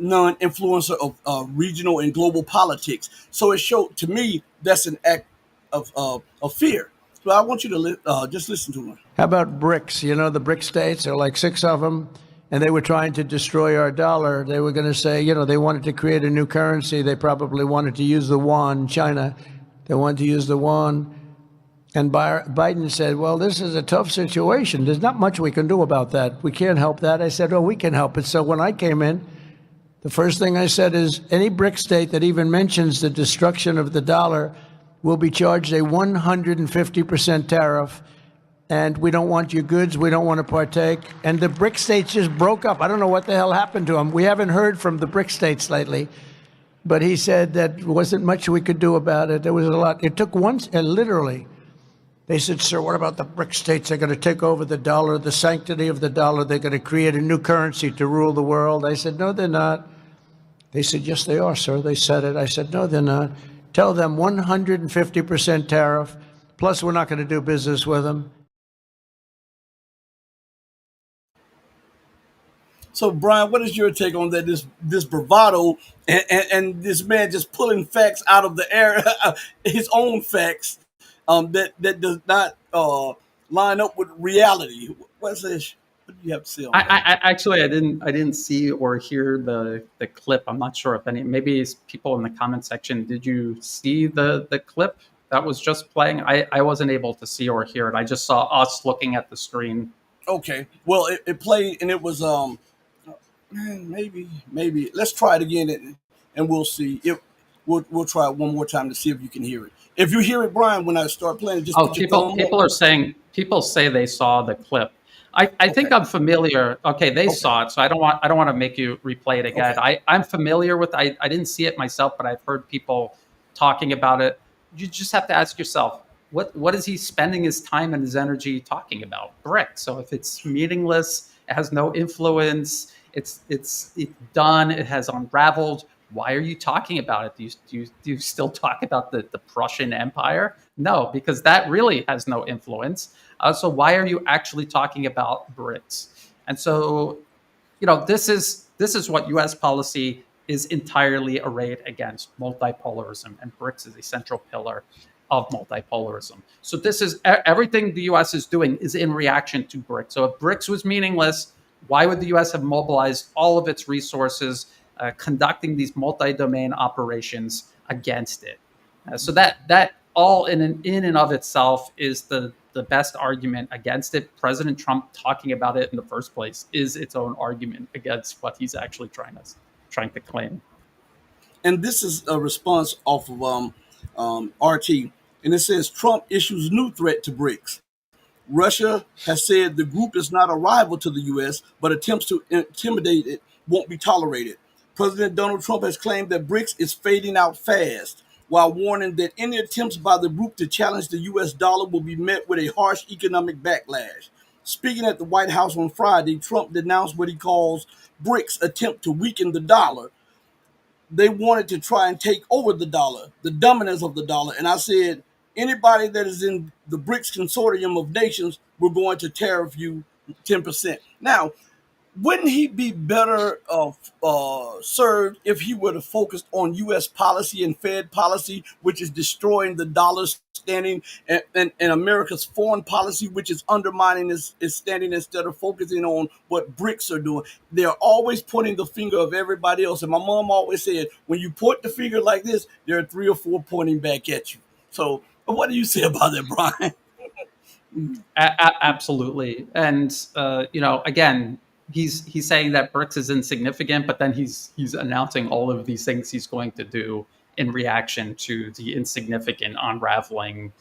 non-influencer of regional and global politics. So it showed to me that's an act of fear. So I want you to just listen to him. How about BRICS? You know, the BRIC states, there are like 6 of them, and they were trying to destroy our dollar. They were going to say, they wanted to create a new currency. They probably wanted to use the yuan, China. They wanted to use the yuan. And Biden said, well, this is a tough situation. There's not much we can do about that. We can't help that. I said, oh, we can help it. So when I came in, the first thing I said is any BRIC state that even mentions the destruction of the dollar will be charged a 150% tariff, and we don't want your goods. We don't want to partake. And the BRIC states just broke up. I don't know what the hell happened to them. We haven't heard from the BRIC states lately. But he said that wasn't much we could do about it. There was a lot. It took once, and literally, they said, sir, what about the BRIC states? They're going to take over the dollar, the sanctity of the dollar. They're going to create a new currency to rule the world. I said, no, they're not. They said, yes, they are, sir. They said it. I said, no, they're not. Tell them 150% tariff, plus we're not going to do business with them. So, Brian, what is your take on that? This bravado and this man just pulling facts out of the air, his own facts, that does not line up with reality. What's this? What do you have to say on that? I actually I didn't see or hear the clip. I'm not sure if maybe people in the comment section, did you see the clip that was just playing? I wasn't able to see or hear it. I just saw us looking at the screen. Okay. Well, it played, and it was maybe let's try it again, and we'll see. We'll try it one more time to see if you can hear it. If you hear it, Brian, when I start playing, just put your thumb up. People say they saw the clip. I think I'm familiar. Okay, they saw it, so I don't want to make you replay it again. Okay. I'm familiar with. I didn't see it myself, but I've heard people talking about it. You just have to ask yourself, what is he spending his time and his energy talking about? BRICS. So if it's meaningless, it has no influence, it's done, it has unraveled. Why are you talking about it? Do you still talk about the Prussian Empire? No, because that really has no influence. So why are you actually talking about BRICS? And so, this is what U.S. policy is entirely arrayed against: multipolarism, and BRICS is a central pillar of multipolarism. So this is everything the U.S. is doing is in reaction to BRICS. So if BRICS was meaningless, why would the U.S. have mobilized all of its resources conducting these multi-domain operations against it? So that all in and of itself is the best argument against it. President Trump talking about it in the first place is its own argument against what he's actually trying to claim. And this is a response off of RT, and it says Trump issues new threat to BRICS. Russia has said the group is not a rival to the U.S., but attempts to intimidate it won't be tolerated. President Donald Trump has claimed that BRICS is fading out fast, while warning that any attempts by the group to challenge the U.S. dollar will be met with a harsh economic backlash. Speaking at the White House on Friday, Trump denounced what he calls BRICS' attempt to weaken the dollar. They wanted to try and take over the dollar, the dominance of the dollar. And I said, anybody that is in the BRICS consortium of nations, we're going to tariff you 10%. Now, wouldn't he be better served if he would have focused on U.S. policy and Fed policy, which is destroying the dollar's standing, and America's foreign policy, which is undermining its standing, instead of focusing on what BRICS are doing? They're always pointing the finger of everybody else. And my mom always said, when you point the finger like this, there are 3 or 4 pointing back at you. So what do you say about that, Brian? Absolutely. And again, he's saying that BRICS is insignificant, but then he's announcing all of these things he's going to do in reaction to the insignificant, unraveling,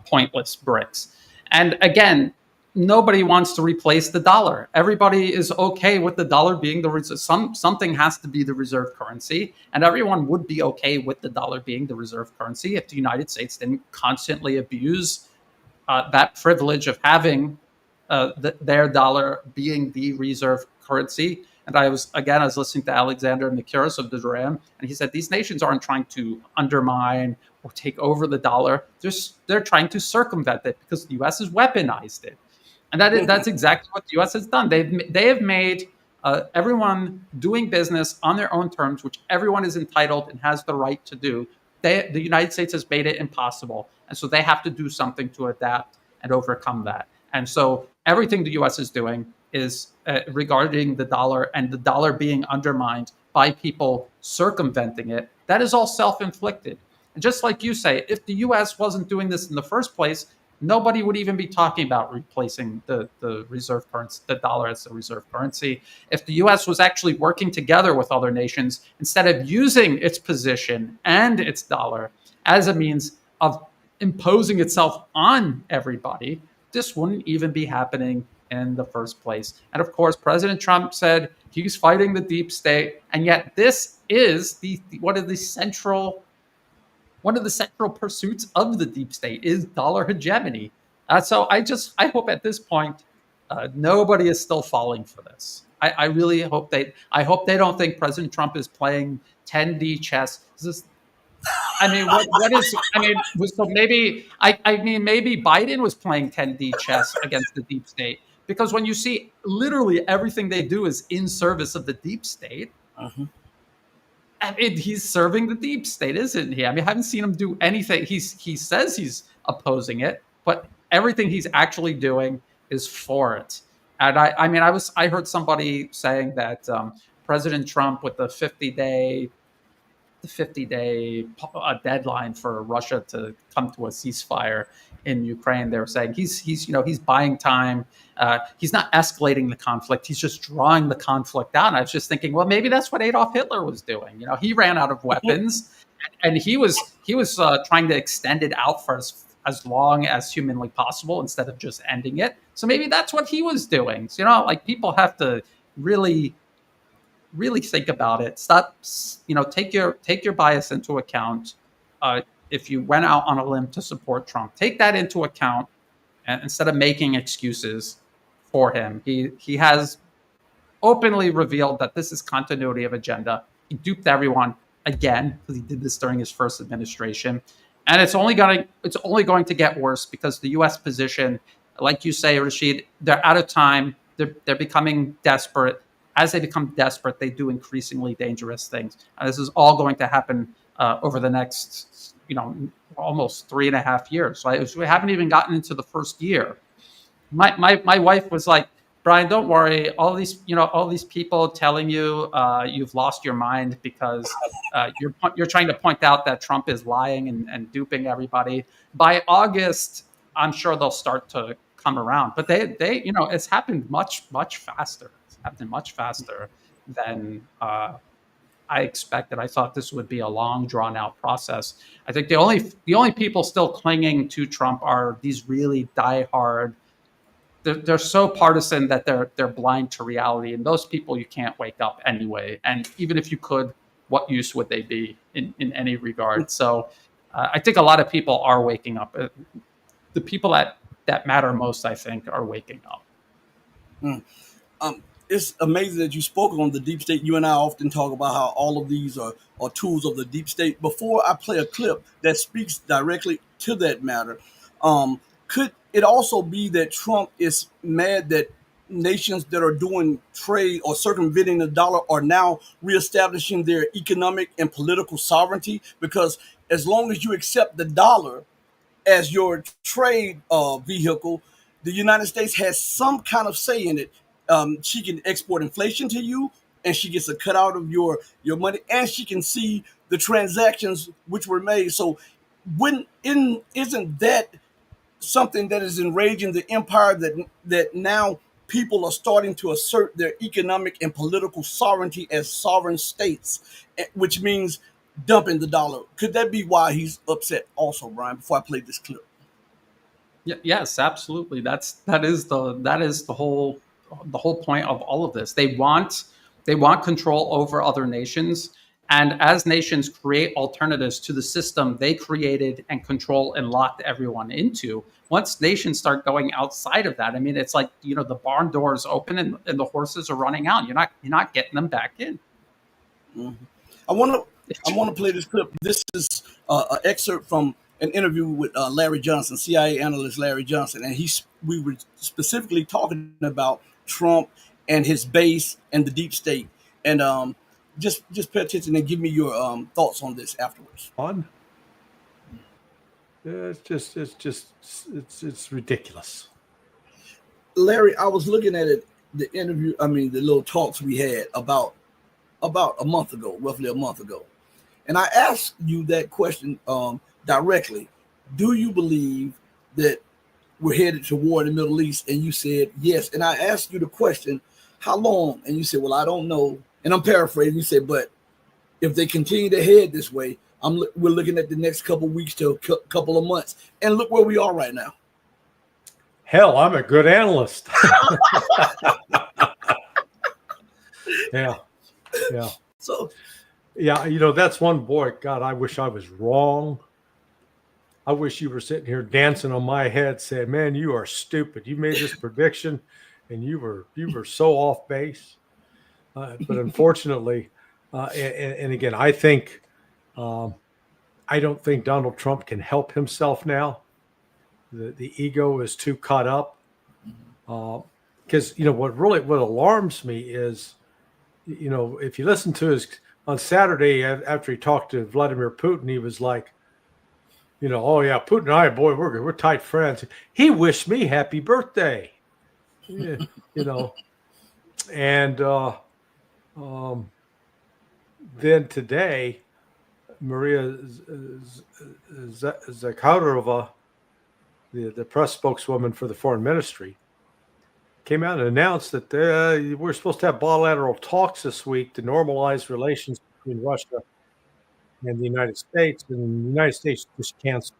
pointless BRICS. And again, nobody wants to replace the dollar. Everybody is okay with the dollar being the reserve. Something has to be the reserve currency, and everyone would be okay with the dollar being the reserve currency if the United States didn't constantly abuse that privilege of having their dollar being the reserve currency. And I was listening to Alexander Mikiros of the Duran, and he said these nations aren't trying to undermine or take over the dollar. They're trying to circumvent it because the U.S. has weaponized it. And that's exactly what the U.S. has done. They have made everyone doing business on their own terms, which everyone is entitled and has the right to do. The United States has made it impossible, and so they have to do something to adapt and overcome that. And so everything the U.S. is doing is regarding the dollar and the dollar being undermined by people circumventing it. That is all self-inflicted. And just like you say, if the U.S. wasn't doing this in the first place, nobody would even be talking about replacing the reserve currency, the dollar as the reserve currency. If the U.S. was actually working together with other nations instead of using its position and its dollar as a means of imposing itself on everybody, this wouldn't even be happening in the first place. And of course, President Trump said he's fighting the deep state, and yet this is one of the central pursuits of the deep state is dollar hegemony. So I hope at this point nobody is still falling for this. I really hope I hope they don't think President Trump is playing 10D chess. So maybe Biden was playing 10D chess against the deep state, because when you see literally everything they do is in service of the deep state. I mean, he's serving the deep state, isn't he? I mean, I haven't seen him do anything. He says he's opposing it, but everything he's actually doing is for it. And I heard somebody saying that President Trump, with the 50-day deadline for Russia to come to a ceasefire in Ukraine, they were saying he's buying time. He's not escalating the conflict. He's just drawing the conflict down. I was just thinking, well, maybe that's what Adolf Hitler was doing. He ran out of weapons, and he was trying to extend it out for as long as humanly possible instead of just ending it. So maybe that's what he was doing. So, people have to really think about it. Stop, take your bias into account. If you went out on a limb to support Trump, take that into account, and instead of making excuses for him. He has openly revealed that this is continuity of agenda. He duped everyone again, because he did this during his first administration, and it's only going to get worse, because the U.S. position, like you say, Rashid, they're out of time. They're becoming desperate. As they become desperate, they do increasingly dangerous things. And this is all going to happen over the next, almost 3.5 years. Right? We haven't even gotten into the first year. My wife was like, Brian, don't worry. All these people telling you you've lost your mind because you're trying to point out that Trump is lying and duping everybody. By August, I'm sure they'll start to come around. But they it's happened much faster. It's happened much faster than I expected. I thought this would be a long, drawn out process. I think the only people still clinging to Trump are these really diehard. They're so partisan that they're blind to reality, and those people you can't wake up anyway. And even if you could, what use would they be in any regard? So I think a lot of people are waking up. The people that matter most, I think, are waking up. it's amazing that you spoke on the deep state. You and I often talk about how all of these are tools of the deep state. Before I play a clip that speaks directly to that matter, could it also be that Trump is mad that nations that are doing trade or circumventing the dollar are now reestablishing their economic and political sovereignty? Because as long as you accept the dollar as your trade vehicle, the United States has some kind of say in it. She can export inflation to you, and she gets a cut out of your money, and she can see the transactions which were made. So, isn't that something that is enraging the empire, that now people are starting to assert their economic and political sovereignty as sovereign states, which means dumping the dollar? Could that be why he's upset also, Brian, before I play this clip? Yes, absolutely. That is the whole point of all of this. They want control over other nations, and as nations create alternatives to the system they created and control and locked everyone into, once nations start going outside of that, I mean, it's like, the barn doors open and the horses are running out. You're not getting them back in. I want to play this clip. This is an excerpt from an interview with Larry Johnson, CIA analyst Larry Johnson, and we were specifically talking about Trump and his base and the deep state. And just pay attention and give me your thoughts on this afterwards. On. It's ridiculous. Larry, I was looking at it, the interview. I mean, the little talks we had about a month ago, roughly a month ago. And I asked you that question directly. Do you believe that we're headed to war in the Middle East? And you said yes. And I asked you the question, how long? And you said, well, I don't know. And I'm paraphrasing. You said, but if they continue to head this way, we're looking at the next couple of weeks to a couple of months. And look where we are right now. Hell, I'm a good analyst. Yeah. So, yeah, that's one boy. God, I wish I was wrong. I wish you were sitting here dancing on my head saying, man, you are stupid. You made this prediction and you were so off base. But unfortunately, and again, I think I don't think Donald Trump can help himself now. The ego is too caught up. Because, what alarms me is, if you listen to on Saturday after he talked to Vladimir Putin, he was like, oh yeah, Putin and I, boy, we're tight friends. He wished me happy birthday, and then today, Maria Zakharova, the press spokeswoman for the foreign ministry, came out and announced that we're supposed to have bilateral talks this week to normalize relations between Russia and the United States, and the United States just canceled.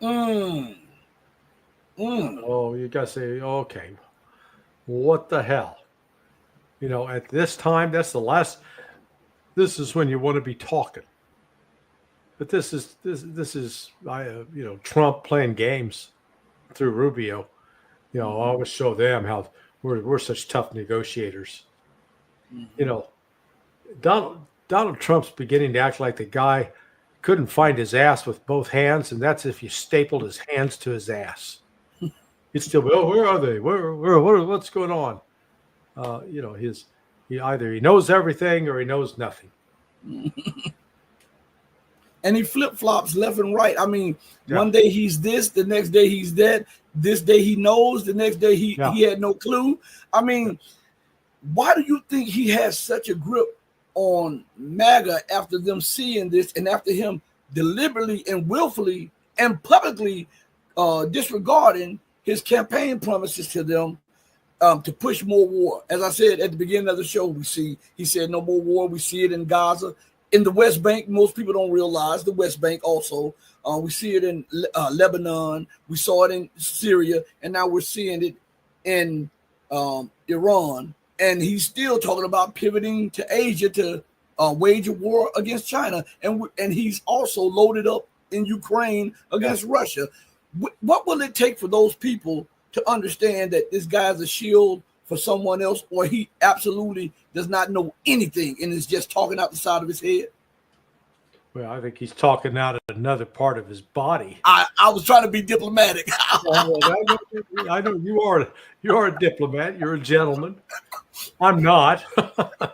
Oh, you got to say, okay, what the hell? At this time, that's the last. This is when you want to be talking. But this is Trump playing games through Rubio. I always show them how we're such tough negotiators. Donald Trump's beginning to act like the guy couldn't find his ass with both hands, and that's if you stapled his hands to his ass. He'd still be, where are they? What's going on? He either knows everything or he knows nothing. And he flip-flops left and right. I mean, One day he's this, the next day he's that. This day he knows, the next day he had no clue. I mean, why do you think he has such a grip on MAGA after them seeing this and after him deliberately and willfully and publicly disregarding his campaign promises to them to push more war? As I said at the beginning of the show, he said no more war. We see it in Gaza. In the West Bank, most people don't realize the West Bank also. We see it in Lebanon. We saw it in Syria. And now we're seeing it in Iran. And he's still talking about pivoting to Asia to wage a war against China. And he's also loaded up in Ukraine against Russia. What will it take for those people to understand that this guy's a shield for someone else, or he absolutely does not know anything and is just talking out the side of his head? Well, I think he's talking out of another part of his body. I was trying to be diplomatic. I know you are a diplomat. You're a gentleman. I'm not.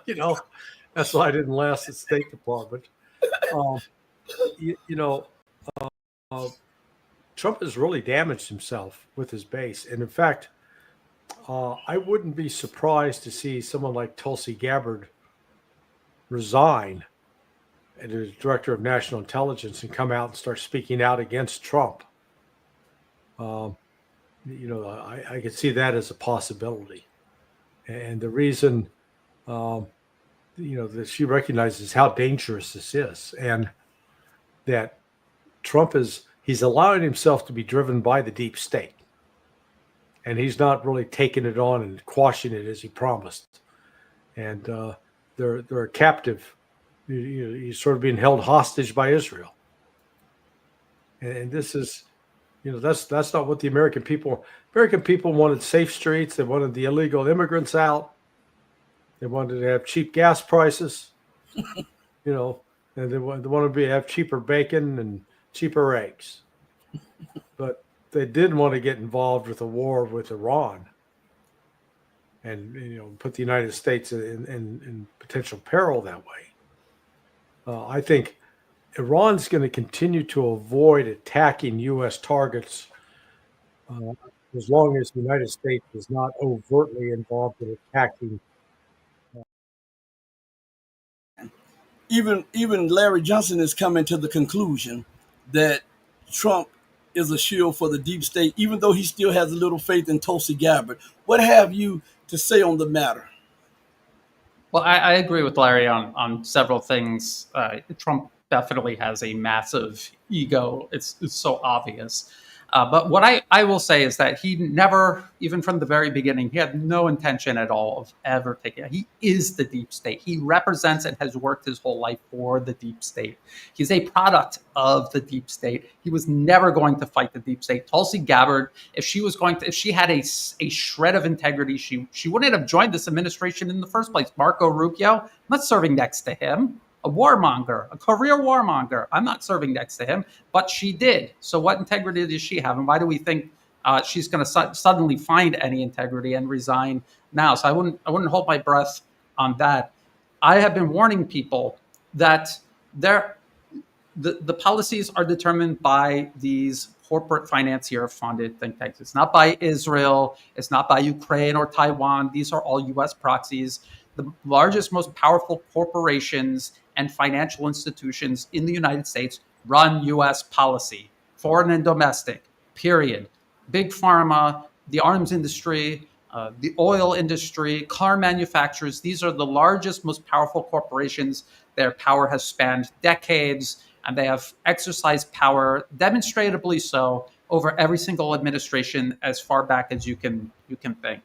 You know, that's why I didn't last at State Department. You know, Trump has really damaged himself with his base, and in fact, I wouldn't be surprised to see someone like Tulsi Gabbard resign as director of national intelligence and come out and start speaking out against Trump. You know, I could see that as a possibility. And the reason, you know, that she recognizes how dangerous this is, and that Trump he's allowing himself to be driven by the deep state. And he's not really taking it on and quashing it as he promised. And they're a captive. He's sort of being held hostage by Israel. And this is, you know, that's not what the American people wanted. Safe streets. They wanted the illegal immigrants out. They wanted to have cheap gas prices, you know, and they wanted to have cheaper bacon and cheaper eggs. But they didn't want to get involved with a war with Iran and, you know, put the United States in potential peril that way. I think Iran's going to continue to avoid attacking U.S. targets as long as the United States is not overtly involved in attacking. Even Larry Johnson is coming to the conclusion that Trump is a shield for the deep state, even though he still has a little faith in Tulsi Gabbard. What have you to say on the matter? Well, I agree with Larry on several things. Trump definitely has a massive ego. It's so obvious. But what I will say is that he never, even from the very beginning, he had no intention at all of ever taking it. He is the deep state. He represents and has worked his whole life for the deep state. He's a product of the deep state. He was never going to fight the deep state. Tulsi Gabbard, if she had a shred of integrity, she wouldn't have joined this administration in the first place. Marco Rubio, I'm not serving next to him. A warmonger, a career warmonger. I'm not serving next to him, but she did. So what integrity does she have? And why do we think she's going to suddenly find any integrity and resign now? So I wouldn't hold my breath on that. I have been warning people that the policies are determined by these corporate financier-funded think tanks. It's not by Israel. It's not by Ukraine or Taiwan. These are all U.S. proxies. The largest, most powerful corporations and financial institutions in the United States run U.S. policy, foreign and domestic, period. Big pharma, the arms industry, the oil industry, car manufacturers, these are the largest, most powerful corporations. Their power has spanned decades, and they have exercised power, demonstrably so, over every single administration as far back as you can think.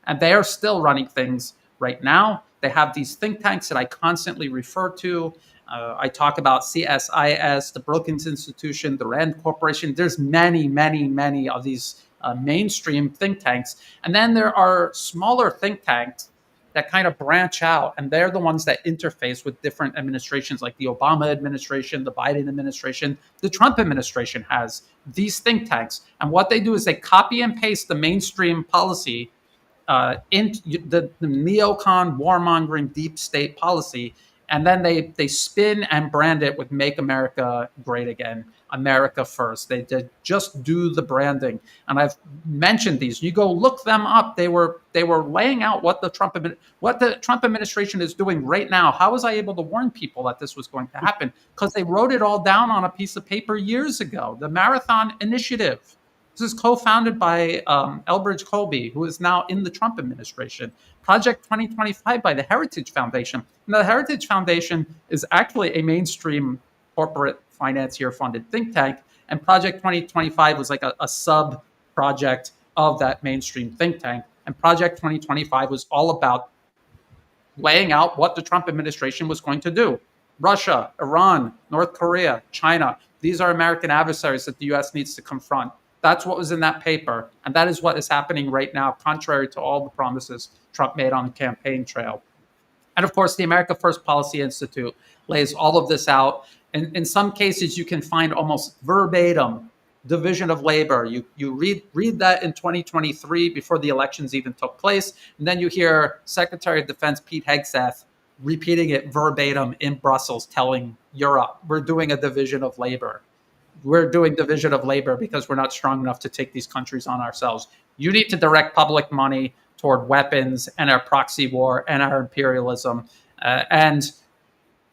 And they are still running things right now. They have these think tanks that I constantly refer to. I talk about CSIS, the Brookings Institution, the Rand Corporation. There's many, many, many of these mainstream think tanks. And then there are smaller think tanks that kind of branch out, and they're the ones that interface with different administrations, like the Obama administration, the Biden administration. The Trump administration has these think tanks. And what they do is they copy and paste the mainstream policy in the neocon warmongering deep state policy, and then they spin and brand it with "Make America Great Again," America First. They just do the branding, and I've mentioned these. You go look them up. They were laying out what the Trump administration is doing right now. How was I able to warn people that this was going to happen? Because they wrote it all down on a piece of paper years ago. The Marathon Initiative. This is co-founded by Elbridge Colby, who is now in the Trump administration. Project 2025 by the Heritage Foundation. Now, the Heritage Foundation is actually a mainstream corporate financier-funded think tank, and Project 2025 was like a sub-project of that mainstream think tank. And Project 2025 was all about laying out what the Trump administration was going to do. Russia, Iran, North Korea, China, these are American adversaries that the U.S. needs to confront. That's what was in that paper. And that is what is happening right now, contrary to all the promises Trump made on the campaign trail. And of course, the America First Policy Institute lays all of this out. And in some cases, you can find almost verbatim division of labor. You read that in 2023 before the elections even took place. And then you hear Secretary of Defense Pete Hegseth repeating it verbatim in Brussels, telling Europe, we're doing a division of labor. We're doing division of labor because we're not strong enough to take these countries on ourselves. You need to direct public money toward weapons and our proxy war and our imperialism. And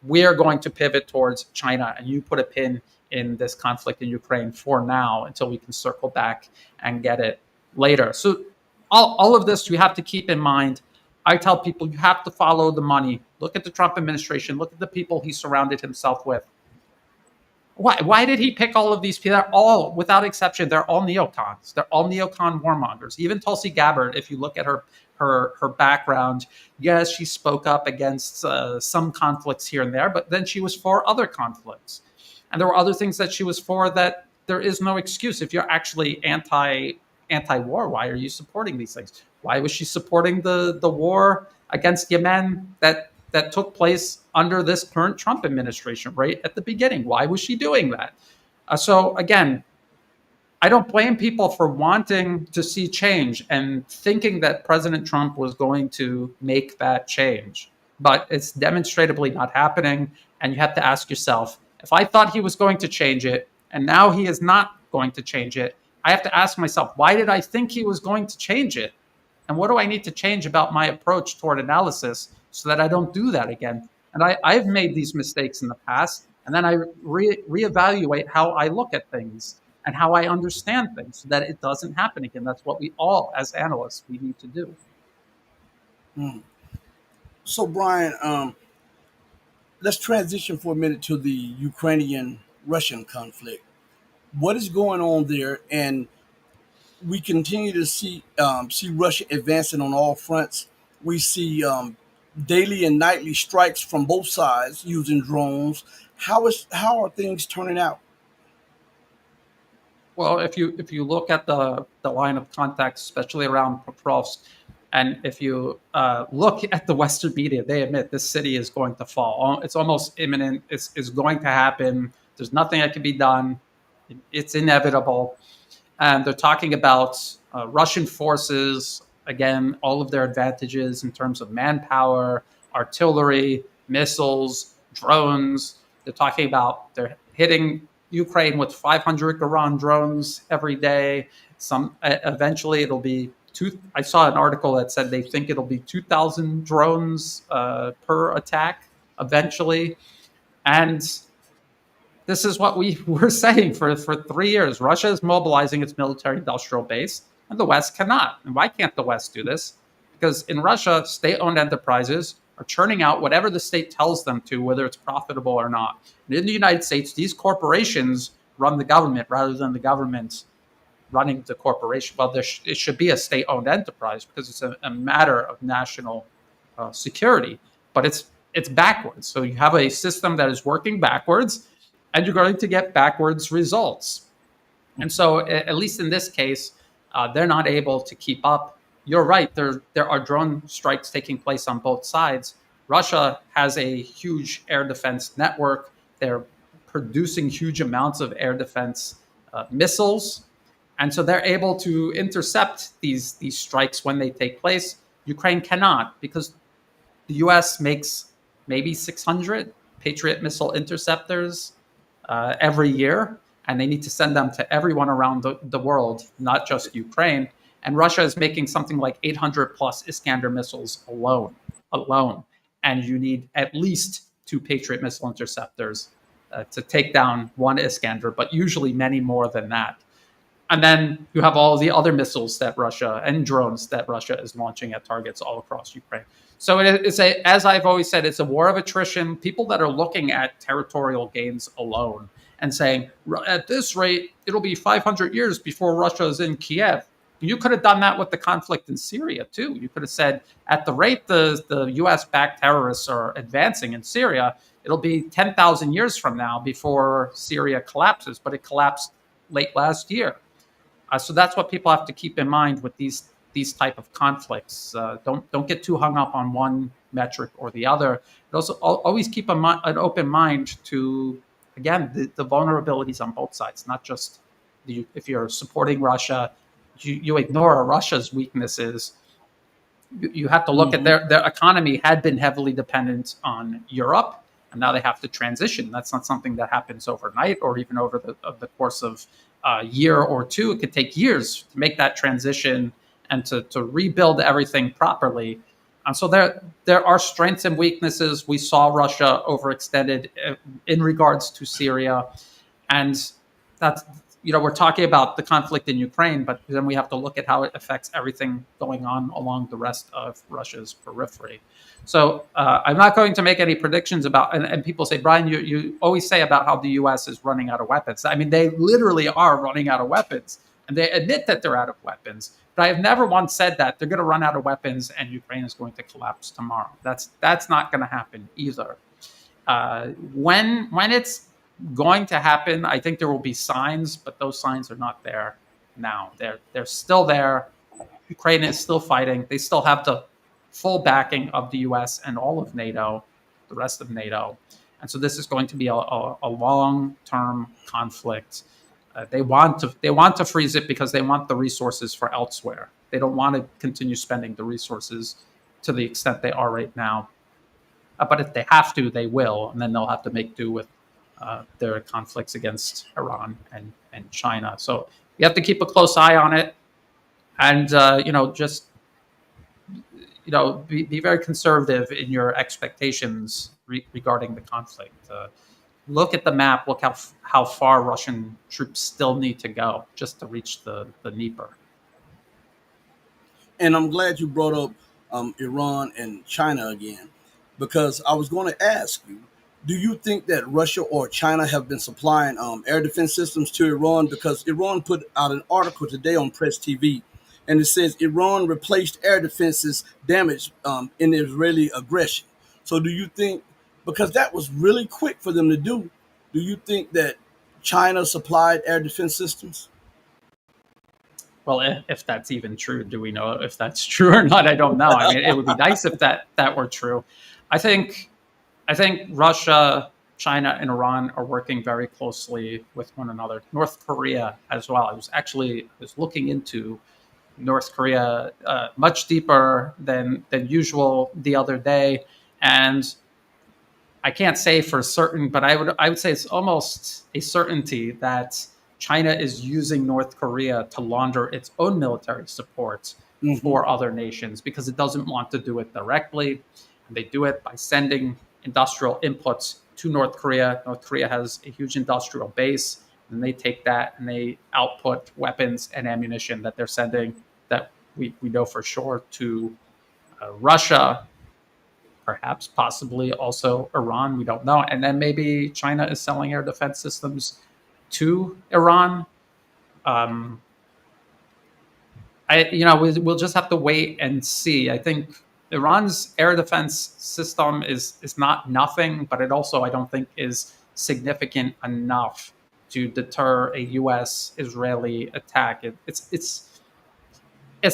we are going to pivot towards China. And you put a pin in this conflict in Ukraine for now until we can circle back and get it later. So all of this you have to keep in mind. I tell people you have to follow the money. Look at the Trump administration. Look at the people he surrounded himself with. Why did he pick all of these people? They're all, without exception, they're all neocons. They're all neocon warmongers. Even Tulsi Gabbard, if you look at her background, yes, she spoke up against some conflicts here and there, but then she was for other conflicts. And there were other things that she was for that there is no excuse. If you're actually anti-war, why are you supporting these things? Why was she supporting the war against Yemen that took place under this current Trump administration right at the beginning? Why was she doing that? So again, I don't blame people for wanting to see change and thinking that President Trump was going to make that change, but it's demonstrably not happening. And you have to ask yourself, if I thought he was going to change it and now he is not going to change it, I have to ask myself, why did I think he was going to change it? And what do I need to change about my approach toward analysis so that I don't do that again? And I've made these mistakes in the past, and then I reevaluate how I look at things and how I understand things so that it doesn't happen again. That's what we all, as analysts, we need to do. So, Brian, let's transition for a minute to the Ukrainian-Russian conflict. What is going on there? And we continue to see Russia advancing on all fronts. We see daily and nightly strikes from both sides using drones. How are things turning out? Well, if you look at the line of contact, especially around Pokrovsk, and if you look at the Western media, they admit this city is going to fall. It's almost imminent. It's going to happen. There's nothing that can be done. It's inevitable. And they're talking about Russian forces, again, all of their advantages in terms of manpower, artillery, missiles, drones. They're talking about they're hitting Ukraine with 500 Garan drones every day. Eventually it'll be I saw an article that said they think it'll be 2,000 drones per attack eventually. And this is what we were saying for 3 years. Russia is mobilizing its military industrial base, and the West cannot. And why can't the West do this? Because in Russia, state-owned enterprises are churning out whatever the state tells them to, whether it's profitable or not. And in the United States, these corporations run the government rather than the government running the corporation. Well, it should be a state-owned enterprise because it's a matter of national security. But it's backwards. So you have a system that is working backwards, and you're going to get backwards results. And so, at least in this case, they're not able to keep up. You're right. There are drone strikes taking place on both sides. Russia has a huge air defense network. They're producing huge amounts of air defense missiles. And so they're able to intercept these strikes when they take place. Ukraine cannot, because the U.S. makes maybe 600 Patriot missile interceptors every year, and they need to send them to everyone around the world, not just Ukraine. And Russia is making something like 800 plus Iskander missiles alone. And you need at least 2 Patriot missile interceptors to take down one Iskander, but usually many more than that. And then you have all the other missiles that Russia and drones that Russia is launching at targets all across Ukraine. So it's as I've always said, it's a war of attrition. People that are looking at territorial gains alone and saying, at this rate, it'll be 500 years before Russia is in Kiev. You could have done that with the conflict in Syria, too. You could have said, at the rate the U.S.-backed terrorists are advancing in Syria, it'll be 10,000 years from now before Syria collapses. But it collapsed late last year. So that's what people have to keep in mind with these type of conflicts. Don't get too hung up on one metric or the other. But also always keep an open mind to, again, the vulnerabilities on both sides, not just if you're supporting Russia, you ignore Russia's weaknesses. You have to look at their economy had been heavily dependent on Europe, and now they have to transition. That's not something that happens overnight or even over the course of a year or two. It could take years to make that transition and to rebuild everything properly. And so there are strengths and weaknesses. We saw Russia overextended in regards to Syria, and that's, we're talking about the conflict in Ukraine, but then we have to look at how it affects everything going on along the rest of Russia's periphery. So I'm not going to make any predictions about, and people say, Brian, you always say about how the U.S. is running out of weapons. I mean, they literally are running out of weapons, and they admit that they're out of weapons. But I have never once said that they're going to run out of weapons and Ukraine is going to collapse tomorrow. That's not going to happen either. When it's going to happen, I think there will be signs, but those signs are not there now. They're still there. Ukraine is still fighting. They still have the full backing of the U.S. and all of NATO, the rest of NATO, and so this is going to be a long-term conflict. They want to freeze it because they want the resources for elsewhere. They don't want to continue spending the resources to the extent they are right now. But if they have to, they will, and then they'll have to make do with their conflicts against Iran and China. So you have to keep a close eye on it, and just be very conservative in your expectations regarding the conflict. Look at the map. Look how far Russian troops still need to go just to reach the Dnieper. And I'm glad you brought up Iran and China again, because I was going to ask you, do you think that Russia or China have been supplying air defense systems to Iran? Because Iran put out an article today on Press TV, and it says Iran replaced air defenses damaged in Israeli aggression. So do you think, because that was really quick for them to do you think that China supplied air defense systems? Well, if that's even true, do we know if that's true or not? I don't know. I mean, it would be nice if that were true. I think Russia, China, and Iran are working very closely with one another. North Korea as well. I was looking into North Korea much deeper than usual the other day, and I can't say for certain, but I would say it's almost a certainty that China is using North Korea to launder its own military support for other nations because it doesn't want to do it directly. And they do it by sending industrial inputs to North Korea. North Korea has a huge industrial base, and they take that and they output weapons and ammunition that they're sending that we know for sure to Russia, perhaps possibly also Iran. We don't know. And then maybe China is selling air defense systems to Iran. We'll just have to wait and see. I think Iran's air defense system is not nothing, but it also, I don't think, is significant enough to deter a U.S.-Israeli attack. It's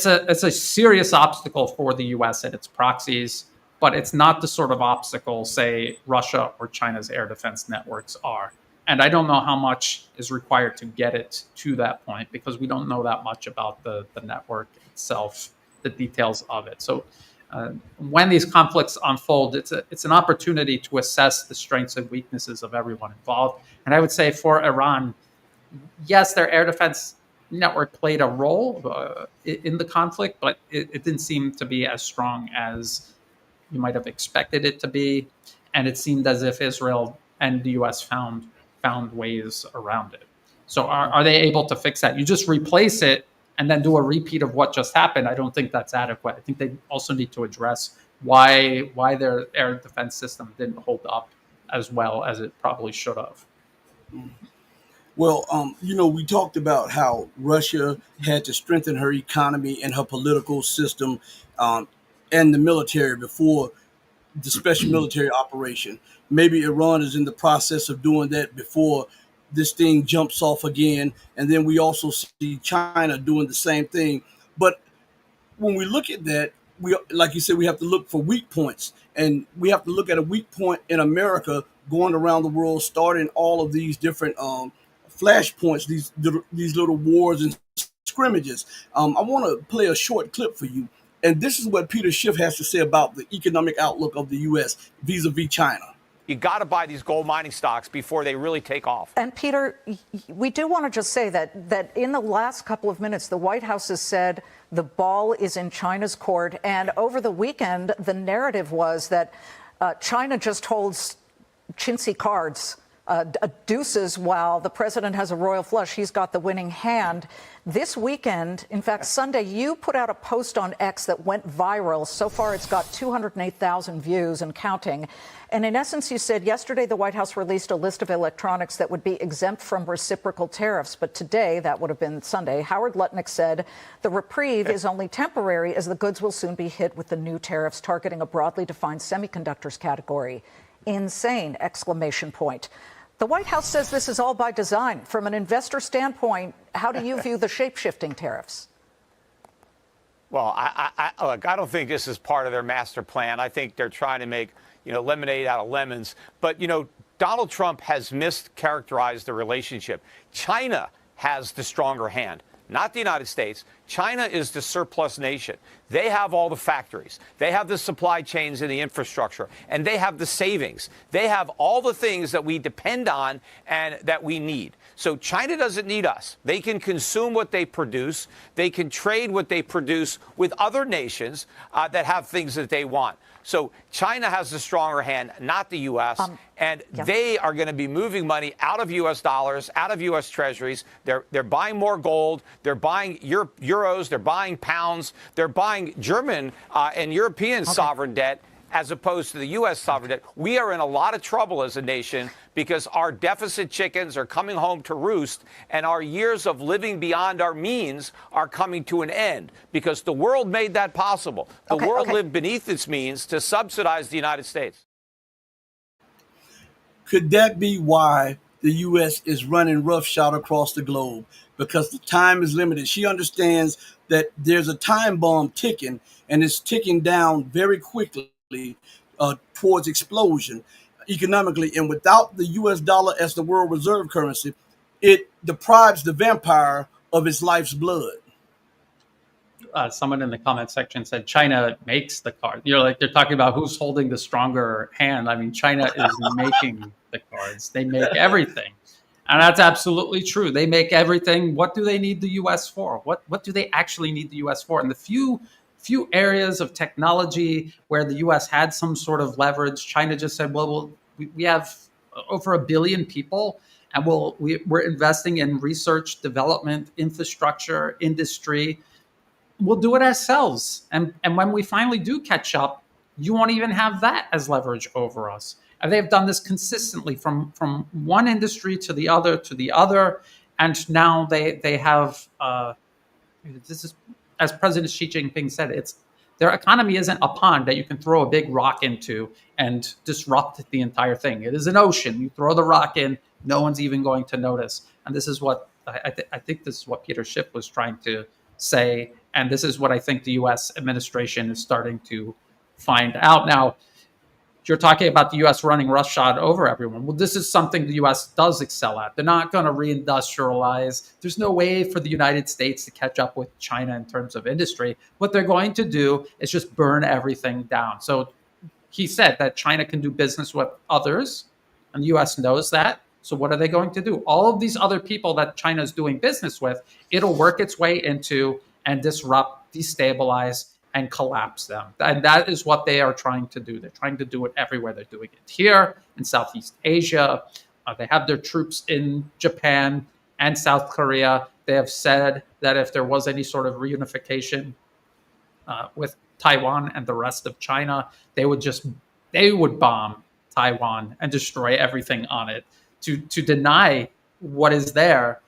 a serious obstacle for the U.S. and its proxies, but it's not the sort of obstacle, say, Russia or China's air defense networks are. And I don't know how much is required to get it to that point because we don't know that much about the network itself, the details of it. So when these conflicts unfold, it's an opportunity to assess the strengths and weaknesses of everyone involved. And I would say for Iran, yes, their air defense network played a role in the conflict, but it didn't seem to be as strong as you might have expected it to be. And it seemed as if Israel and the U.S. found ways around it. So are they able to fix that? You just replace it and then do a repeat of what just happened. I don't think that's adequate. I think they also need to address why their air defense system didn't hold up as well as it probably should have. Well, we talked about how Russia had to strengthen her economy and her political system and the military before the special military operation. Maybe Iran is in the process of doing that before this thing jumps off again. And then we also see China doing the same thing. But when we look at that, we, like you said, we have to look for weak points, and we have to look at a weak point in America going around the world, starting all of these different flashpoints, these little wars and scrimmages. I want to play a short clip for you, and this is what Peter Schiff has to say about the economic outlook of the U.S. vis-a-vis China. You got to buy these gold mining stocks before they really take off. And Peter, we do want to just say that in the last couple of minutes, the White House has said the ball is in China's court. And over the weekend, the narrative was that China just holds chintzy cards, deuces, while the president has a royal flush. He's got the winning hand. This weekend, in fact, Sunday, you put out a post on X that went viral. So far, it's got 208,000 views and counting. And in essence, you said yesterday the White House released a list of electronics that would be exempt from reciprocal tariffs. But today, that would have been Sunday, Howard Lutnick said the reprieve is only temporary as the goods will soon be hit with the new tariffs targeting a broadly defined semiconductors category. Insane! Exclamation point. The White House says this is all by design. From an investor standpoint, how do you view the shape-shifting tariffs? Well, look, I don't think this is part of their master plan. I think they're trying to make, lemonade out of lemons. But, Donald Trump has mischaracterized the relationship. China has the stronger hand, not the United States. China is the surplus nation. They have all the factories. They have the supply chains and the infrastructure, and they have the savings. They have all the things that we depend on and that we need. So China doesn't need us. They can consume what they produce. They can trade what they produce with other nations that have things that they want. So China has the stronger hand, not the U.S., and they are going to be moving money out of U.S. dollars, out of U.S. treasuries. They're buying more gold. They're buying euros. They're buying pounds. They're buying German and European sovereign debt as opposed to the U.S. sovereign debt. We are in a lot of trouble as a nation because our deficit chickens are coming home to roost, and our years of living beyond our means are coming to an end because the world made that possible. The world lived beneath its means to subsidize the United States. Could that be why the U.S. is running roughshod across the globe? Because the time is limited. She understands that there's a time bomb ticking, and it's ticking down very quickly towards explosion economically. And without the U.S. dollar as the world reserve currency, it deprives the vampire of its life's blood. Someone in the comment section said China makes the card. They're talking about who's holding the stronger hand. I mean, China is making the cards. They make everything. And that's absolutely true. They make everything. What do they need the U.S. for? What do they actually need the U.S. for? And the few areas of technology where the U.S. had some sort of leverage, China just said, well, we have over 1 billion people, and we're investing in research, development, infrastructure, industry. We'll do it ourselves. And when we finally do catch up, you won't even have that as leverage over us. And they've done this consistently from one industry to the other. And now they have, this is, as President Xi Jinping said, their economy isn't a pond that you can throw a big rock into and disrupt the entire thing. It is an ocean. You throw the rock in, no one's even going to notice. And this is what I think this is what Peter Schiff was trying to say. And this is what I think the U.S. administration is starting to find out now. You're talking about the U.S. running roughshod over everyone. Well, this is something the U.S. does excel at. They're not going to reindustrialize. There's no way for the United States to catch up with China in terms of industry. What they're going to do is just burn everything down. So he said that China can do business with others, and the U.S. knows that. So what are they going to do? All of these other people that China is doing business with, it'll work its way into and disrupt, destabilize, and collapse them. And that is what they are trying to do. They're trying to do it everywhere. They're doing it here in Southeast Asia. They have their troops in Japan and South Korea. They have said that if there was any sort of reunification with Taiwan and the rest of China, they would bomb Taiwan and destroy everything on it to deny what is there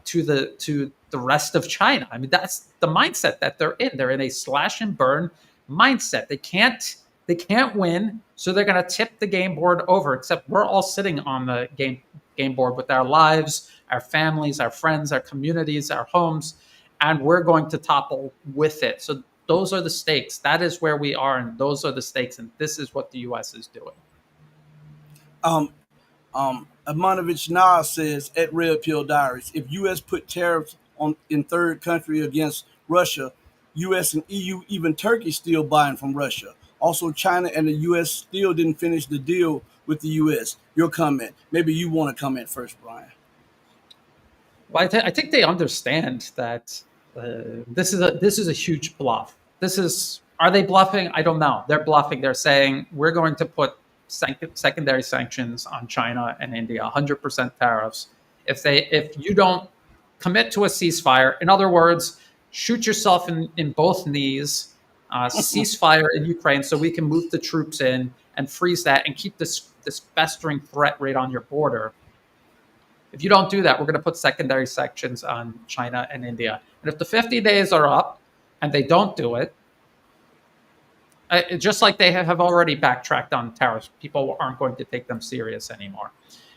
to the rest of China. I mean, that's the mindset that they're in. They're in a slash and burn mindset. They can't win, so they're going to tip the game board over. Except we're all sitting on the game game board with our lives, our families, our friends, our communities, our homes, and we're going to topple with it. So those are the stakes. That is where we are, and those are the stakes, and this is what the U.S. is doing. Amanovich Nas says at Red Pill Diaries, if U.S. put tariffs on in third country against Russia, U.S. and EU, even Turkey, still buying from Russia. Also, China and the U.S. still didn't finish the deal with the U.S. Your comment. Maybe you want to comment first, Brian. Well, I think they understand that this is a huge bluff. This is Are they bluffing? I don't know. They're bluffing. They're saying we're going to put secondary sanctions on China and India, 100% tariffs. If you don't commit to a ceasefire, in other words, shoot yourself in both knees, ceasefire in Ukraine, so we can move the troops in and freeze that and keep this festering threat right on your border. If you don't do that, we're going to put secondary sanctions on China and India. And if the 50 days are up and they don't do it, just like they have already backtracked on tariffs, people aren't going to take them serious anymore.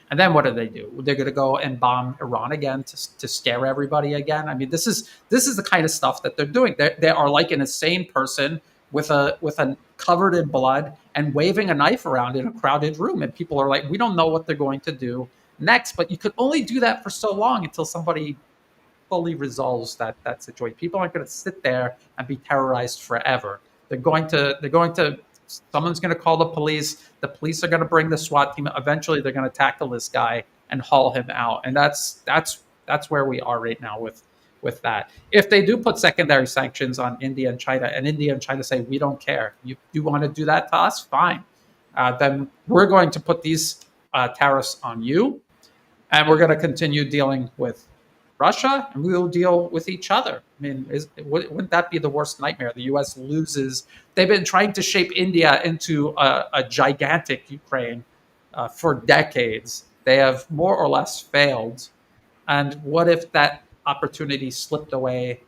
And then what do? They're going to go and bomb Iran again to scare everybody again. I mean, this is the kind of stuff that they're doing. They are like an insane person with a covered in blood and waving a knife around in a crowded room, and people are like, we don't know what they're going to do next. But you could only do that for so long until somebody fully resolves that situation. People aren't going to sit there and be terrorized forever. Someone's going to call the police. The police are going to bring the SWAT team. Eventually, they're going to tackle this guy and haul him out. And that's where we are right now with that. If they do put secondary sanctions on India and China say, we don't care. You want to do that to us? Fine. Then we're going to put these tariffs on you, and we're going to continue dealing with Russia, and we will deal with each other. I mean, wouldn't that be the worst nightmare? The U.S. loses. They've been trying to shape India into a gigantic Ukraine for decades. They have more or less failed. And what if that opportunity slipped away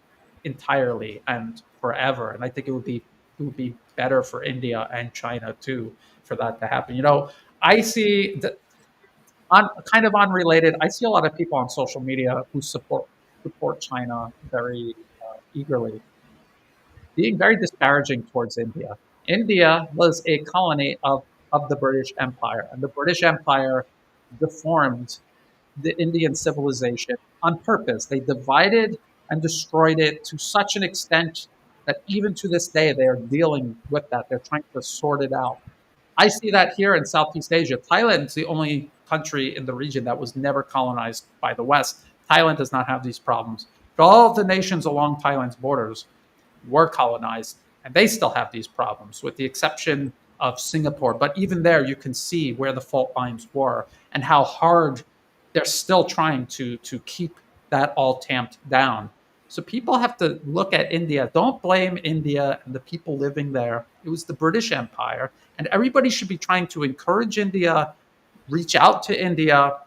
entirely and forever? And I think it would be better for India and China too for that to happen. I see that. Kind of unrelated, I see a lot of people on social media who support China very eagerly, being very disparaging towards India. India was a colony of the British Empire, and the British Empire deformed the Indian civilization on purpose. They divided and destroyed it to such an extent that even to this day they are dealing with that. They're trying to sort it out. I see that here in Southeast Asia. Thailand is the only country in the region that was never colonized by the West. Thailand does not have these problems. But all of the nations along Thailand's borders were colonized, and they still have these problems, with the exception of Singapore. But even there, you can see where the fault lines were and how hard they're still trying to keep that all tamped down. So people have to look at India. Don't blame India and the people living there. It was the British Empire. And everybody should be trying to encourage India, reach out to India,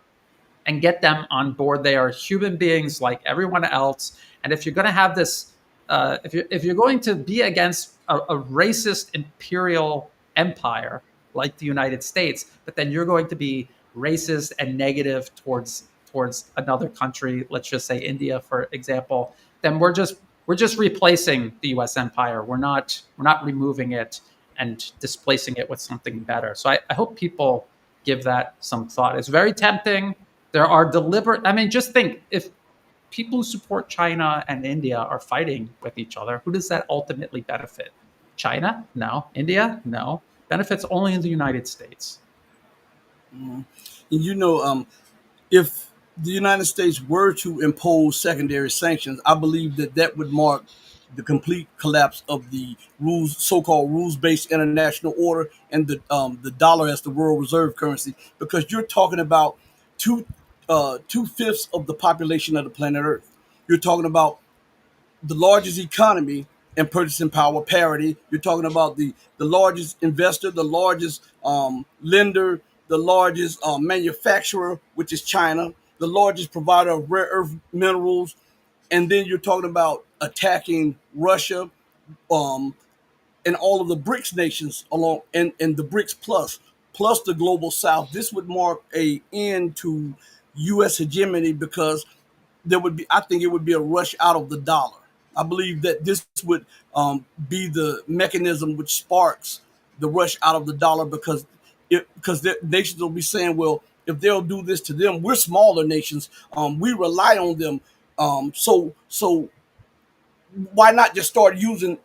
and get them on board. They are human beings like everyone else. And if you're going to have this, if you're going to be against a racist imperial empire like the United States, but then you're going to be racist and negative towards another country, let's just say India, for example, then we're just replacing the U.S. empire. We're not removing it and displacing it with something better. So I hope people give that some thought. It's very tempting. There are deliberate. I mean, just think, if people who support China and India are fighting with each other, who does that ultimately benefit? China? No. India? No. Benefits only in the United States. If the United States were to impose secondary sanctions, I believe that would mark the complete collapse of the so-called rules-based international order, and the dollar as the world reserve currency, because you're talking about two-fifths of the population of the planet Earth. You're talking about the largest economy and purchasing power parity. You're talking about the largest investor, the largest lender, the largest manufacturer, which is China, the largest provider of rare earth minerals. And then you're talking about attacking Russia, and all of the BRICS nations along, and the BRICS plus the global South. This would mark a end to U.S. hegemony because there would be, I think it would be a rush out of the dollar. I believe that this would be the mechanism which sparks the rush out of the dollar because the nations will be saying, well, if they'll do this to them, we're smaller nations. We rely on them. So why not just start using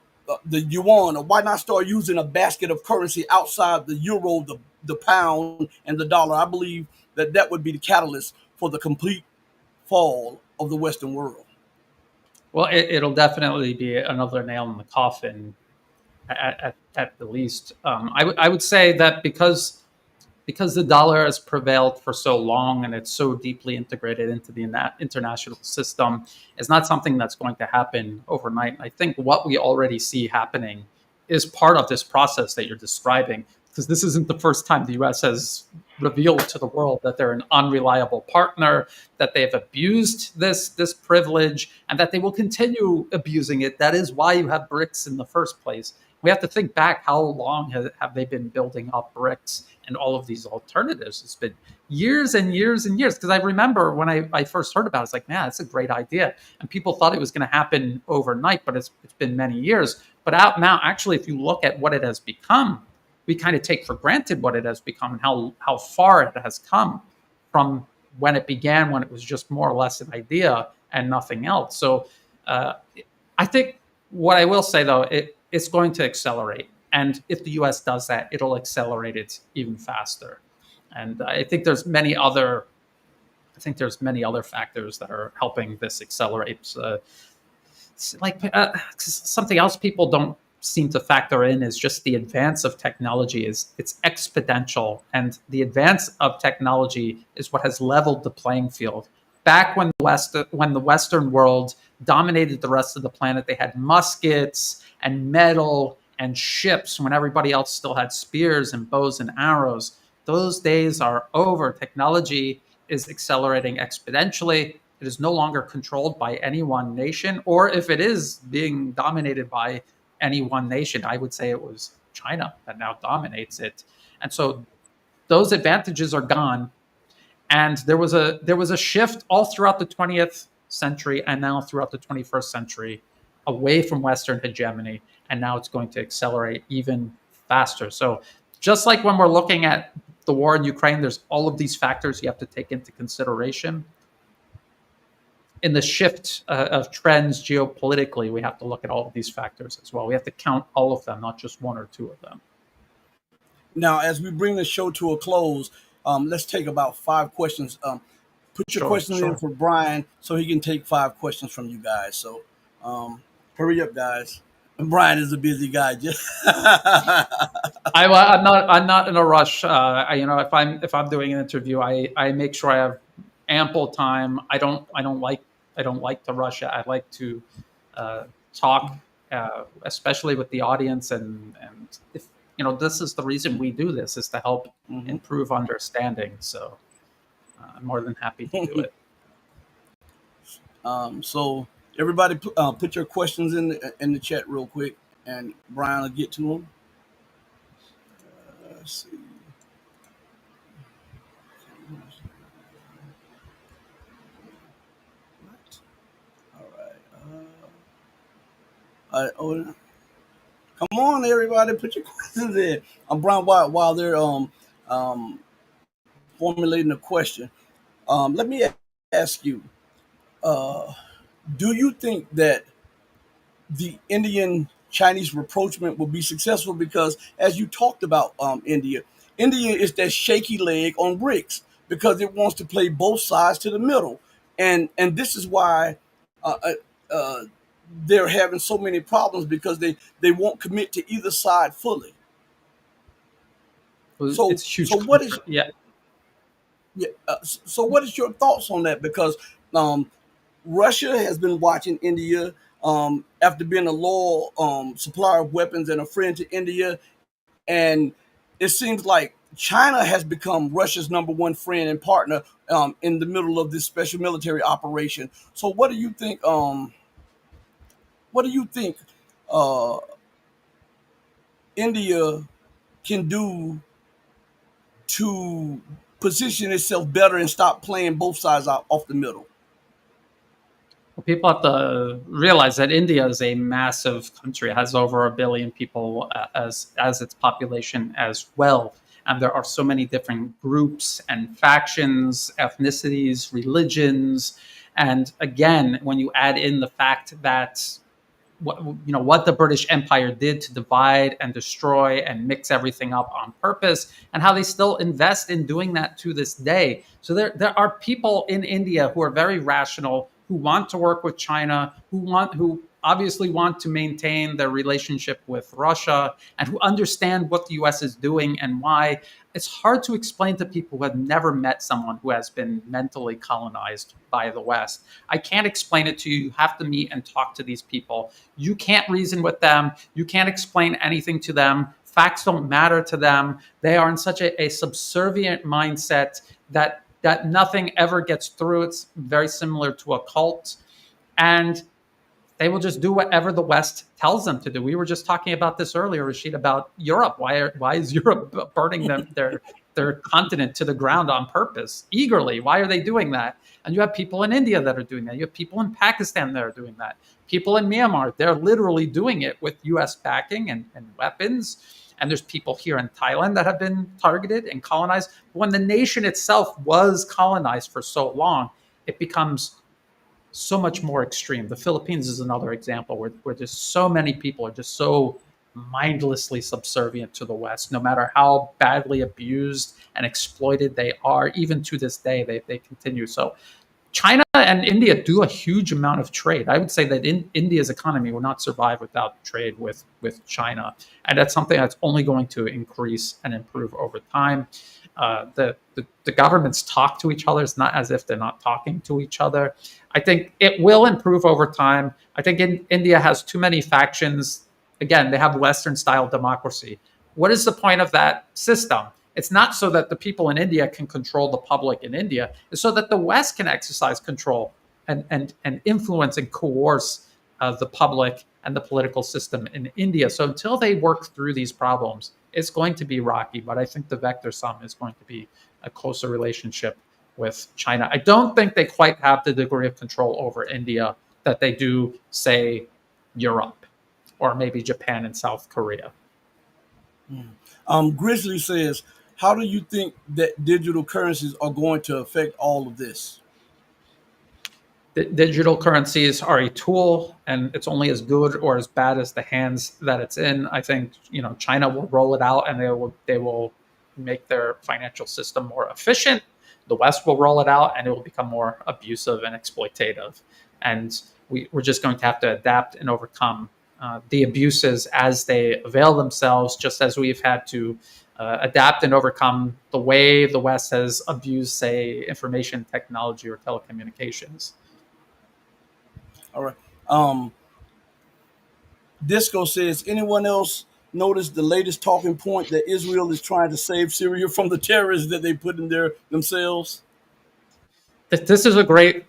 the yuan, or why not start using a basket of currency outside the euro, the pound, and the dollar? I believe that that would be the catalyst for the complete fall of the Western world. Well, it'll definitely be another nail in the coffin, at the least. I would say that because the dollar has prevailed for so long and it's so deeply integrated into the international system, it's not something that's going to happen overnight. I think what we already see happening is part of this process that you're describing, because this isn't the first time the US has revealed to the world that they're an unreliable partner, that they've abused this privilege, and that they will continue abusing it. That is why you have BRICS in the first place. We have to think back, how long have they been building up BRICS and all of these alternatives? It's been years and years and years. Because I remember when I first heard about it, I was like, man, that's a great idea. And people thought it was going to happen overnight, but it's been many years. But out now, actually, if you look at what it has become, we kind of take for granted what it has become and how far it has come from when it began, when it was just more or less an idea and nothing else. So I think what I will say, though, it's going to accelerate. And if the US does that, it'll accelerate it even faster. And I think there's many other factors that are helping this accelerate. Something else people don't seem to factor in is just the advance of technology. It's exponential, and the advance of technology is what has leveled the playing field. Back when the Western world dominated the rest of the planet, they had muskets and metal and ships when everybody else still had spears and bows and arrows. Those days are over. Technology is accelerating exponentially. It is no longer controlled by any one nation, or if it is being dominated by any one nation, I would say it was China that now dominates it. And so those advantages are gone. And there was a shift all throughout the 20th century and now throughout the 21st century away from Western hegemony. And now it's going to accelerate even faster. So just like when we're looking at the war in Ukraine, there's all of these factors you have to take into consideration. In the shift of trends geopolitically, we have to look at all of these factors as well. We have to count all of them, not just one or two of them. Now, as we bring the show to a close, let's take about 5 questions. Put your questions in for Brian so he can take 5 questions from you guys. So hurry up, guys. And Brian is a busy guy. I'm not in a rush. If I'm doing an interview, I make sure I have ample time. I don't like to rush it. I like to talk, especially with the audience, and if this is the reason we do this, is to help improve understanding. So I'm more than happy to do it. So everybody, put your questions in the chat real quick, and Brian will get to them. Let's see. All right. Come on, everybody, put your questions in. Brian, while they're formulating a question, let me ask you: do you think that the Indian-Chinese rapprochement will be successful? Because as you talked about, India is that shaky leg on BRICS because it wants to play both sides to the middle, and this is why they're having so many problems, because they won't commit to either side fully. So, it's huge. So what is yeah? So what is your thoughts on that? Because Russia has been watching India after being a loyal supplier of weapons and a friend to India, and it seems like China has become Russia's number one friend and partner in the middle of this special military operation. So what do you think? What do you think India can do to position itself better and stop playing both sides out off the middle? Well, people have to realize that India is a massive country. It has over 1 billion people as its population as well. And there are so many different groups and factions, ethnicities, religions. And again, when you add in the fact that what the British Empire did to divide and destroy and mix everything up on purpose, and how they still invest in doing that to this day. So there are people in India who are very rational, who want to work with China, who obviously want to maintain their relationship with Russia, and who understand what the US is doing and why. It's hard to explain to people who have never met someone who has been mentally colonized by the West. I can't explain it to you. You have to meet and talk to these people. You can't reason with them. You can't explain anything to them. Facts don't matter to them. They are in such a subservient mindset that nothing ever gets through. It's very similar to a cult. And they will just do whatever the West tells them to do. We were just talking about this earlier, Rashid, about Europe. Why is Europe burning their continent to the ground on purpose, eagerly? Why are they doing that? And you have people in India that are doing that. You have people in Pakistan that are doing that. People in Myanmar, they're literally doing it with U.S. backing and weapons. And there's people here in Thailand that have been targeted and colonized. When the nation itself was colonized for so long, it becomes so much more extreme. The Philippines is another example where just so many people are just so mindlessly subservient to the West, no matter how badly abused and exploited they are. Even to this day, they continue. So China and India do a huge amount of trade. I would say that India's economy will not survive without trade with China. And that's something that's only going to increase and improve over time. The governments talk to each other. It's not as if they're not talking to each other. I think it will improve over time. I think India has too many factions. Again, they have Western style democracy. What is the point of that system? It's not so that the people in India can control the public in India. It's so that the West can exercise control and influence and coerce the public and the political system in India. So until they work through these problems, it's going to be rocky. But I think the vector sum is going to be a closer relationship with China. I don't think they quite have the degree of control over India that they do, say, Europe or maybe Japan and South Korea. Grizzly says, how do you think that digital currencies are going to affect all of this? Digital currencies are a tool, and it's only as good or as bad as the hands that it's in. I think China will roll it out, and they will make their financial system more efficient. The West will roll it out, and it will become more abusive and exploitative. And we're just going to have to adapt and overcome the abuses as they avail themselves, just as we've had to adapt and overcome the way the West has abused, say, information technology or telecommunications. All right. Disco says, anyone else notice the latest talking point that Israel is trying to save Syria from the terrorists that they put in there themselves? This is a great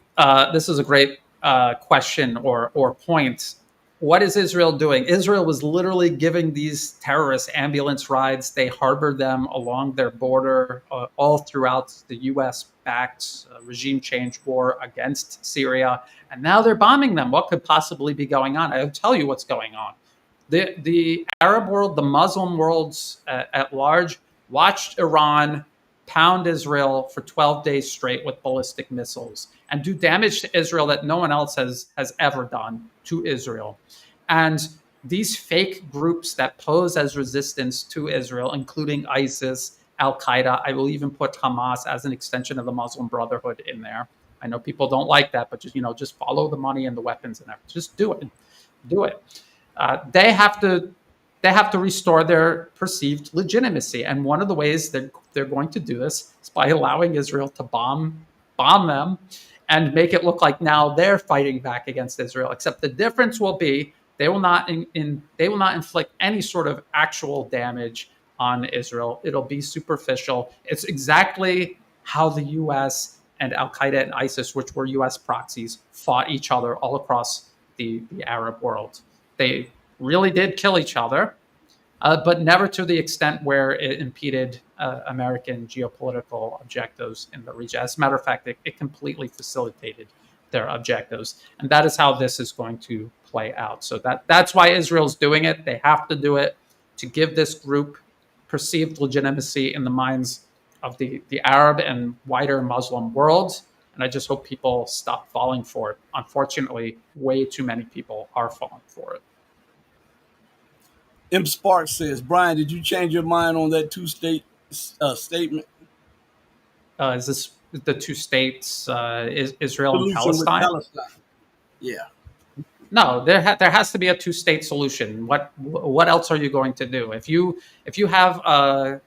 question or point. What is Israel doing? Israel was literally giving these terrorists ambulance rides. They harbored them along their border all throughout the U.S.-backed regime change war against Syria. And now they're bombing them. What could possibly be going on? I'll tell you what's going on. The Arab world, the Muslim worlds at large, watched Iran pound Israel for 12 days straight with ballistic missiles and do damage to Israel that no one else has ever done to Israel. And these fake groups that pose as resistance to Israel, including ISIS, Al-Qaeda, I will even put Hamas as an extension of the Muslim Brotherhood in there. I know people don't like that, but just follow the money and the weapons and everything. Just do it. Do it. They have to restore their perceived legitimacy. And one of the ways that they're going to do this is by allowing Israel to bomb them and make it look like now they're fighting back against Israel. Except the difference will be they will not inflict any sort of actual damage on Israel. It'll be superficial. It's exactly how the U.S. and Al-Qaeda and ISIS, which were U.S. proxies, fought each other all across the Arab world. They really did kill each other. but never to the extent where it impeded American geopolitical objectives in the region. As a matter of fact, it completely facilitated their objectives. And that is how this is going to play out. So that's why Israel's doing it. They have to do it to give this group perceived legitimacy in the minds of the Arab and wider Muslim world. And I just hope people stop falling for it. Unfortunately, way too many people are falling for it. M. Sparks says, Brian, did you change your mind on that two-state statement? Is this the two states, Israel and Solution with Palestine? Palestine. Yeah. No, there has to be a two-state solution. What else are you going to do if you have a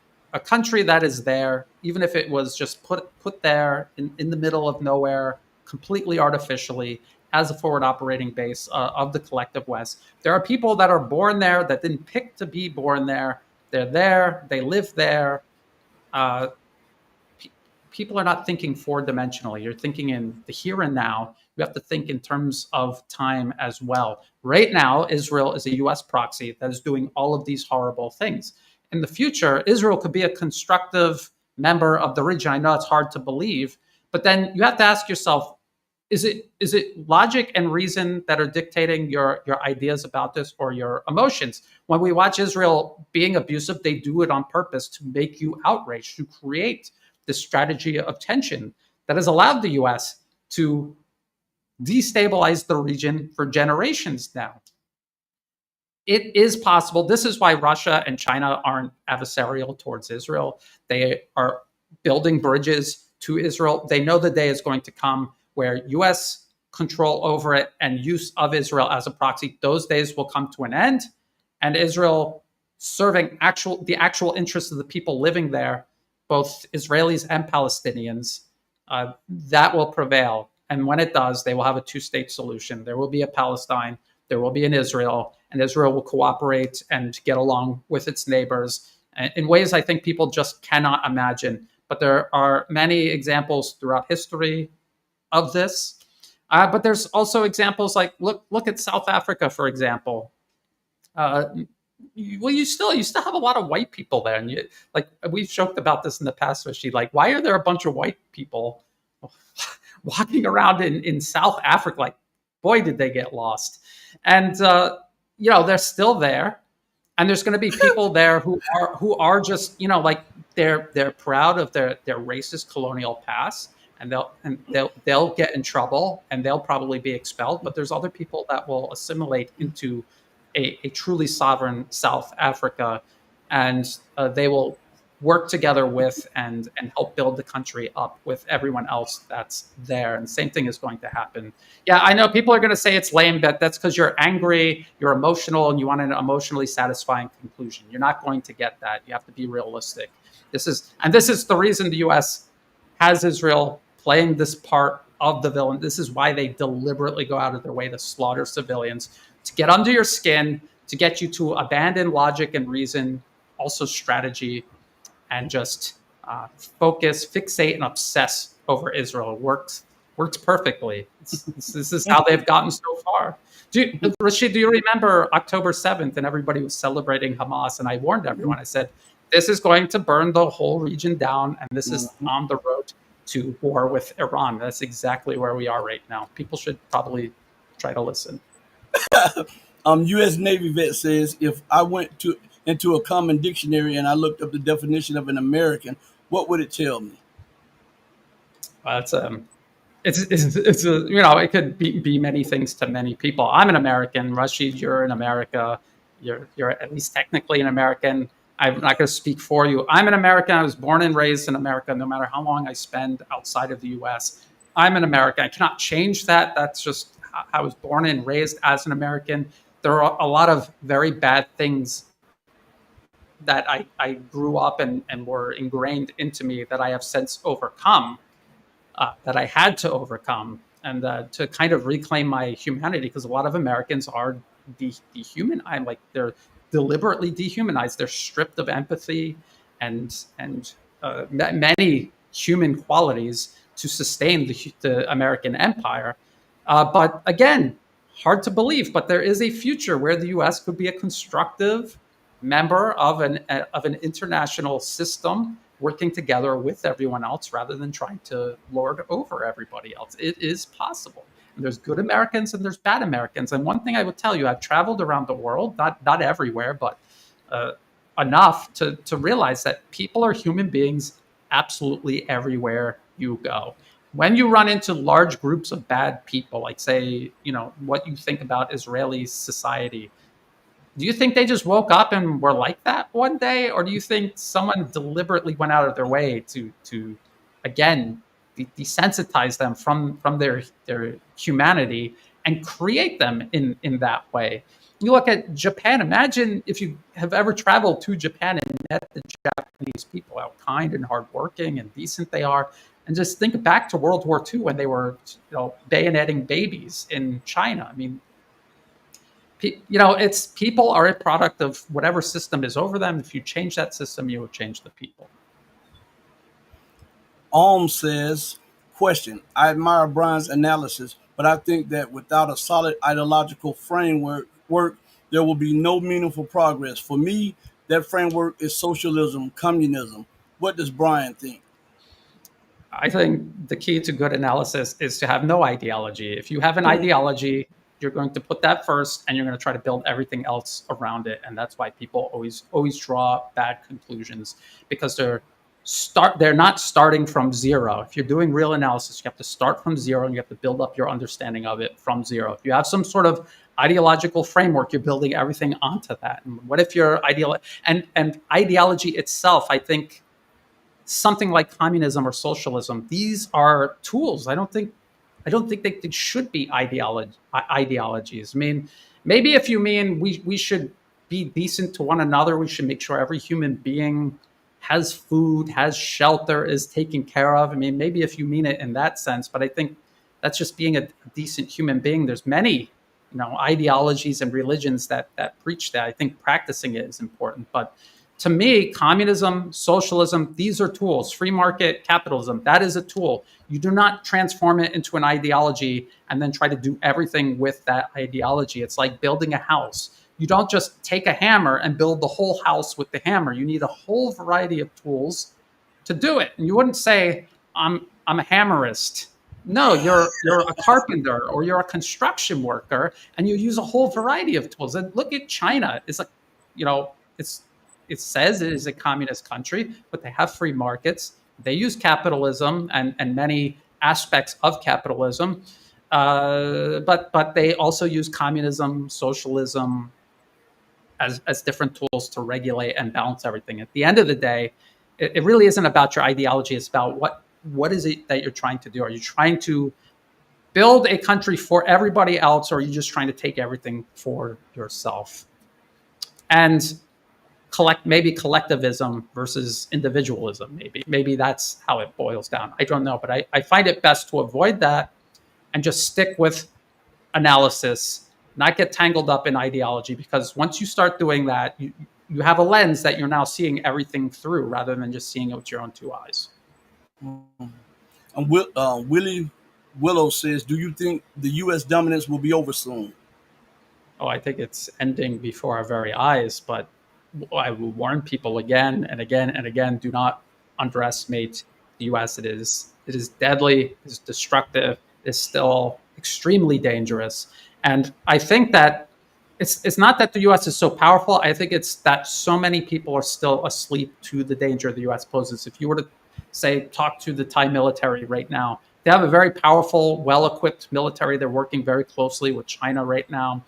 country that is there, even if it was just put there in the middle of nowhere, completely artificially, as a forward operating base of the collective West? There are people that are born there that didn't pick to be born there. They're there. They live there. People are not thinking four-dimensionally. You're thinking in the here and now. You have to think in terms of time as well. Right now, Israel is a U.S. proxy that is doing all of these horrible things. In the future, Israel could be a constructive member of the region. I know it's hard to believe, but then you have to ask yourself, is it logic and reason that are dictating your ideas about this, or your emotions? When we watch Israel being abusive, they do it on purpose to make you outraged, to create this strategy of tension that has allowed the U.S. to destabilize the region for generations now. It is possible. This is why Russia and China aren't adversarial towards Israel. They are building bridges to Israel. They know the day is going to come where U.S. control over it and use of Israel as a proxy, those days will come to an end, and Israel serving the actual interests of the people living there, both Israelis and Palestinians, that will prevail. And when it does, they will have a two-state solution. There will be a Palestine, there will be an Israel, and Israel will cooperate and get along with its neighbors in ways I think people just cannot imagine. But there are many examples throughout history of this. But there's also examples like, look at South Africa, for example. You still have a lot of white people there, and like we've joked about this in the past, Rashid. Like, why are there a bunch of white people walking around in South Africa? Like, boy, did they get lost. And they're still there, and there's going to be people there who are just like they're proud of their racist colonial past, and they'll get in trouble, and they'll probably be expelled. But there's other people that will assimilate into a truly sovereign South Africa, and they will work together with and help build the country up with everyone else that's there. And the same thing is going to happen. Yeah, I know people are going to say it's lame, but that's because you're angry, you're emotional, and you want an emotionally satisfying conclusion. You're not going to get that. You have to be realistic. This is the reason the U.S. has Israel playing this part of the villain. This is why they deliberately go out of their way to slaughter civilians, to get under your skin, to get you to abandon logic and reason, also strategy, and just focus, fixate, and obsess over Israel. It works perfectly. This is how they've gotten so far. Rashid, do you remember October 7th, and everybody was celebrating Hamas, and I warned everyone, I said, this is going to burn the whole region down, and this is on the road to war with Iran. That's exactly where we are right now. People should probably try to listen. U.S. Navy vet says, if I went into a common dictionary and I looked up the definition of an American, what would it tell me? It could be many things to many people. I'm an American. Rashid, you're in America. You're at least technically an American. I'm not going to speak for you. I'm an American. I was born and raised in America. No matter how long I spend outside of the U.S., I'm an American. I cannot change that. That's just how I was born and raised as an American. There are a lot of very bad things that I grew up and were ingrained into me that I have since overcome, that I had to overcome, and to kind of reclaim my humanity, because a lot of Americans are dehumanized. Like, they're deliberately dehumanized. They're stripped of empathy and many human qualities to sustain the American empire. But again, hard to believe, but there is a future where the U.S. could be a constructive member of an international system, working together with everyone else rather than trying to lord over everybody else. It is possible. And there's good Americans and there's bad Americans. And one thing I would tell you, I've traveled around the world, not everywhere, but enough to realize that people are human beings absolutely everywhere you go. When you run into large groups of bad people, like say, what you think about Israeli society, do you think they just woke up and were like that one day, or do you think someone deliberately went out of their way to again desensitize them from their humanity and create them in that way? You look at Japan. Imagine if you have ever traveled to Japan and met the Japanese people, how kind and hardworking and decent they are, and just think back to World War II when they were, bayoneting babies in China. I mean, it's people are a product of whatever system is over them. If you change that system, you will change the people. Says, question, I admire Brian's analysis, but I think that without a solid ideological framework, there will be no meaningful progress. For me, that framework is socialism, communism. What does Brian think? I think the key to good analysis is to have no ideology. If you have an ideology, you're going to put that first, and you're going to try to build everything else around it. And that's why people always draw bad conclusions, because they're not starting from zero. If you're doing real analysis, you have to start from zero, and you have to build up your understanding of it from zero. If you have some sort of ideological framework, you're building everything onto that. And what if your and ideology itself, I think something like communism or socialism, these are tools. I don't think they should be ideologies. I mean, maybe if you mean we should be decent to one another, we should make sure every human being has food, has shelter, is taken care of. I mean, maybe if you mean it in that sense, but I think that's just being a decent human being. There's many, ideologies and religions that preach that. I think practicing it is important. But to me, communism, socialism, these are tools. Free market capitalism, that is a tool. You do not transform it into an ideology and then try to do everything with that ideology. It's like building a house. You don't just take a hammer and build the whole house with the hammer. You need a whole variety of tools to do it. And you wouldn't say, I'm a hammerist. No, you're a carpenter or you're a construction worker, and you use a whole variety of tools. And look at China. It's like, it says it is a communist country, but they have free markets. They use capitalism and many aspects of capitalism, but they also use communism, socialism as different tools to regulate and balance everything. At the end of the day, it really isn't about your ideology. It's about what is it that you're trying to do? Are you trying to build a country for everybody else, or are you just trying to take everything for yourself? And maybe collectivism versus individualism. Maybe that's how it boils down. I don't know, but I find it best to avoid that and just stick with analysis, not get tangled up in ideology, because once you start doing that, you have a lens that you're now seeing everything through rather than just seeing it with your own two eyes. And Willow says, do you think the U.S. dominance will be over soon? Oh, I think it's ending before our very eyes, but I will warn people again and again and again, do not underestimate the U.S. It is deadly, it is destructive, it is still extremely dangerous. And I think that it's not that the U.S. is so powerful. I think it's that so many people are still asleep to the danger the U.S. poses. If you were to, say, talk to the Thai military right now, they have a very powerful, well-equipped military. They're working very closely with China right now,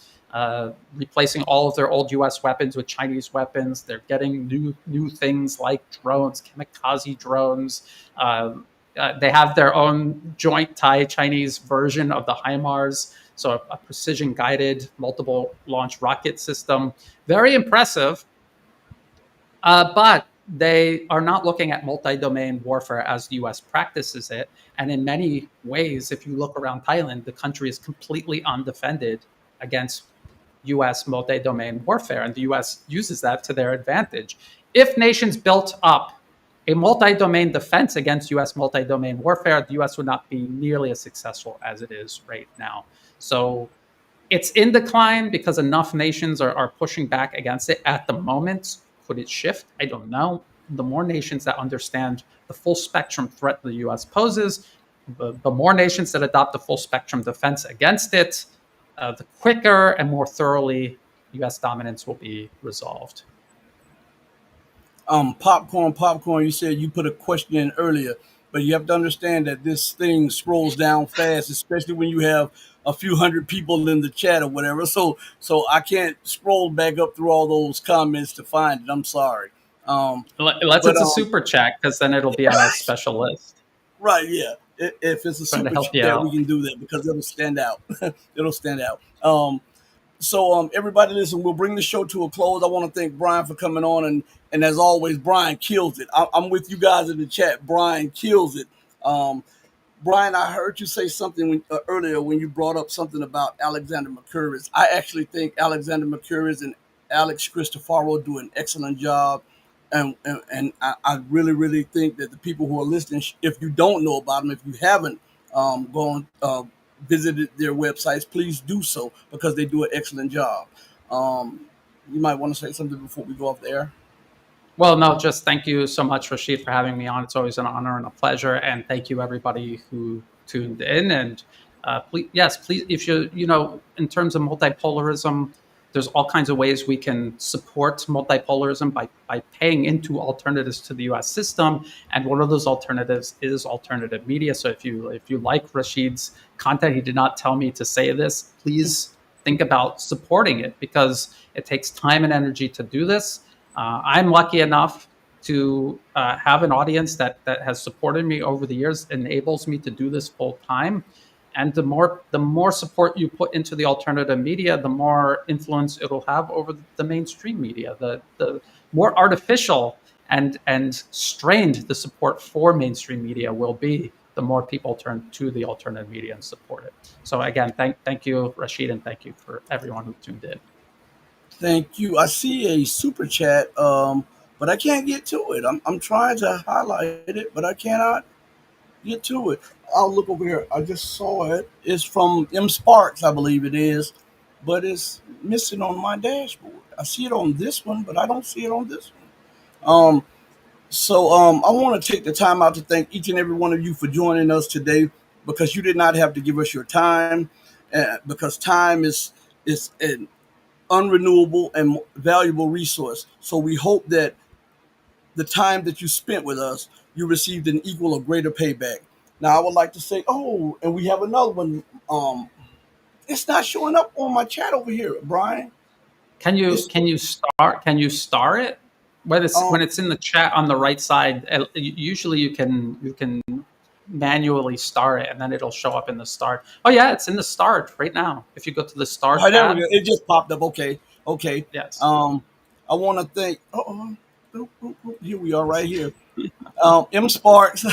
replacing all of their old U.S. weapons with Chinese weapons. They're getting new things like drones, kamikaze drones. They have their own joint Thai-Chinese version of the HIMARS, so a precision-guided, multiple-launch rocket system. Very impressive, but they are not looking at multi-domain warfare as the U.S. practices it. And in many ways, if you look around Thailand, the country is completely undefended against U.S. multi-domain warfare, and the U.S. uses that to their advantage. If nations built up a multi-domain defense against U.S. multi-domain warfare, the U.S. would not be nearly as successful as it is right now. So It's in decline because enough nations are pushing back against it at the moment. Could it shift? I don't know. The more nations that understand the full spectrum threat the US poses, the more nations that adopt the full spectrum defense against it, the quicker and more thoroughly US dominance will be resolved. Popcorn, you said you put a question in earlier, but you have to understand that this thing scrolls down fast, especially when you have a few hundred people in the chat or whatever. So I can't scroll back up through all those comments to find it. I'm sorry. Unless But it's a super chat, because then it'll be on a special list. Right, yeah. If it's a Trying to super help you chat, we out. can do that because it'll stand out. It'll stand out. Everybody, listen. We'll bring the show to a close. I want to thank Brian for coming on, and as always, Brian kills it. I'm with you guys in the chat. Brian kills it. Brian, I heard you say something earlier when you brought up something about Alexander Mercouris. I actually think Alexander Mercouris and Alex Cristofaro do an excellent job. And I really, really think that the people who are listening, if you don't know about them, if you haven't gone visited their websites, please do so because they do an excellent job. You might want to say something before we go off the air. Well, no, just thank you so much, Rashid, for having me on. It's always an honor and a pleasure. And thank you, everybody who tuned in. And please, if in terms of multipolarism, there's all kinds of ways we can support multipolarism by paying into alternatives to the U.S. system. And one of those alternatives is alternative media. So if you like Rashid's content, he did not tell me to say this, please think about supporting it because it takes time and energy to do this. I'm lucky enough to have an audience that has supported me over the years, enables me to do this full time. And the more support you put into the alternative media, the more influence it'll have over the mainstream media. The more artificial and strained the support for mainstream media will be, the more people turn to the alternative media and support it. So again, thank you, Rashid, and thank you for everyone who tuned in. Thank you. I see a super chat, but I can't get to it. I'm trying to highlight it, but I cannot get to it. I'll look over here. I just saw it. It's from M Sparks, I believe it is, but it's missing on my dashboard. I see it on this one, but I don't see it on this one. I want to take the time out to thank each and every one of you for joining us today because you did not have to give us your time, because time is an unrenewable and valuable resource. So we hope that the time that you spent with us, you received an equal or greater payback. Now, I would like to say, and we have another one. It's not showing up on my chat over here, Brian. Can you star it when it's in the chat on the right side? Usually you can manually star it and then it'll show up in the start. Oh yeah, it's in the start right now. If you go to the start tab, it just popped up. Okay. Yes. I want to thank. Here we are, right here. M Sparks.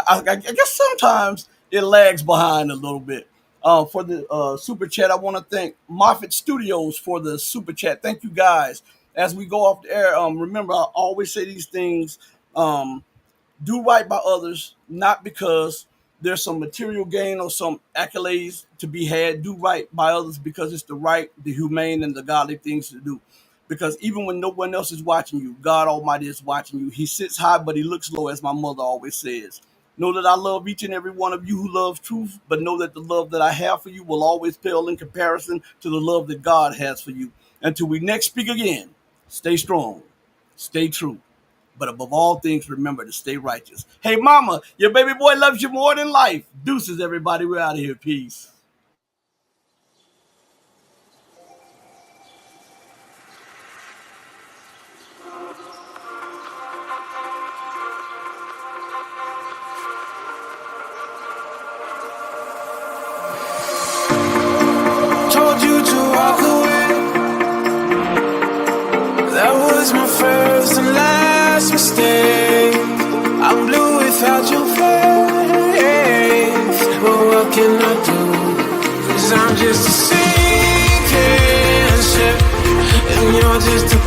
I guess sometimes it lags behind a little bit. For the super chat, I want to thank Moffat Studios for the super chat. Thank you guys. As we go off the air, remember I always say these things. Do right by others, not because there's some material gain or some accolades to be had. Do right by others because it's the right, the humane, and the godly things to do. Because even when no one else is watching you, God Almighty is watching you. He sits high, but he looks low, as my mother always says. Know that I love each and every one of you who love truth, but know that the love that I have for you will always pale in comparison to the love that God has for you. Until we next speak again, stay strong, stay true. But above all things, remember to stay righteous. Hey, mama, your baby boy loves you more than life. Deuces, everybody. We're out of here. Peace. Told you to walk away. That was my first and last mistake. I'm blue without your face. But what can I do? 'Cause I'm just a sinking ship, and you're just a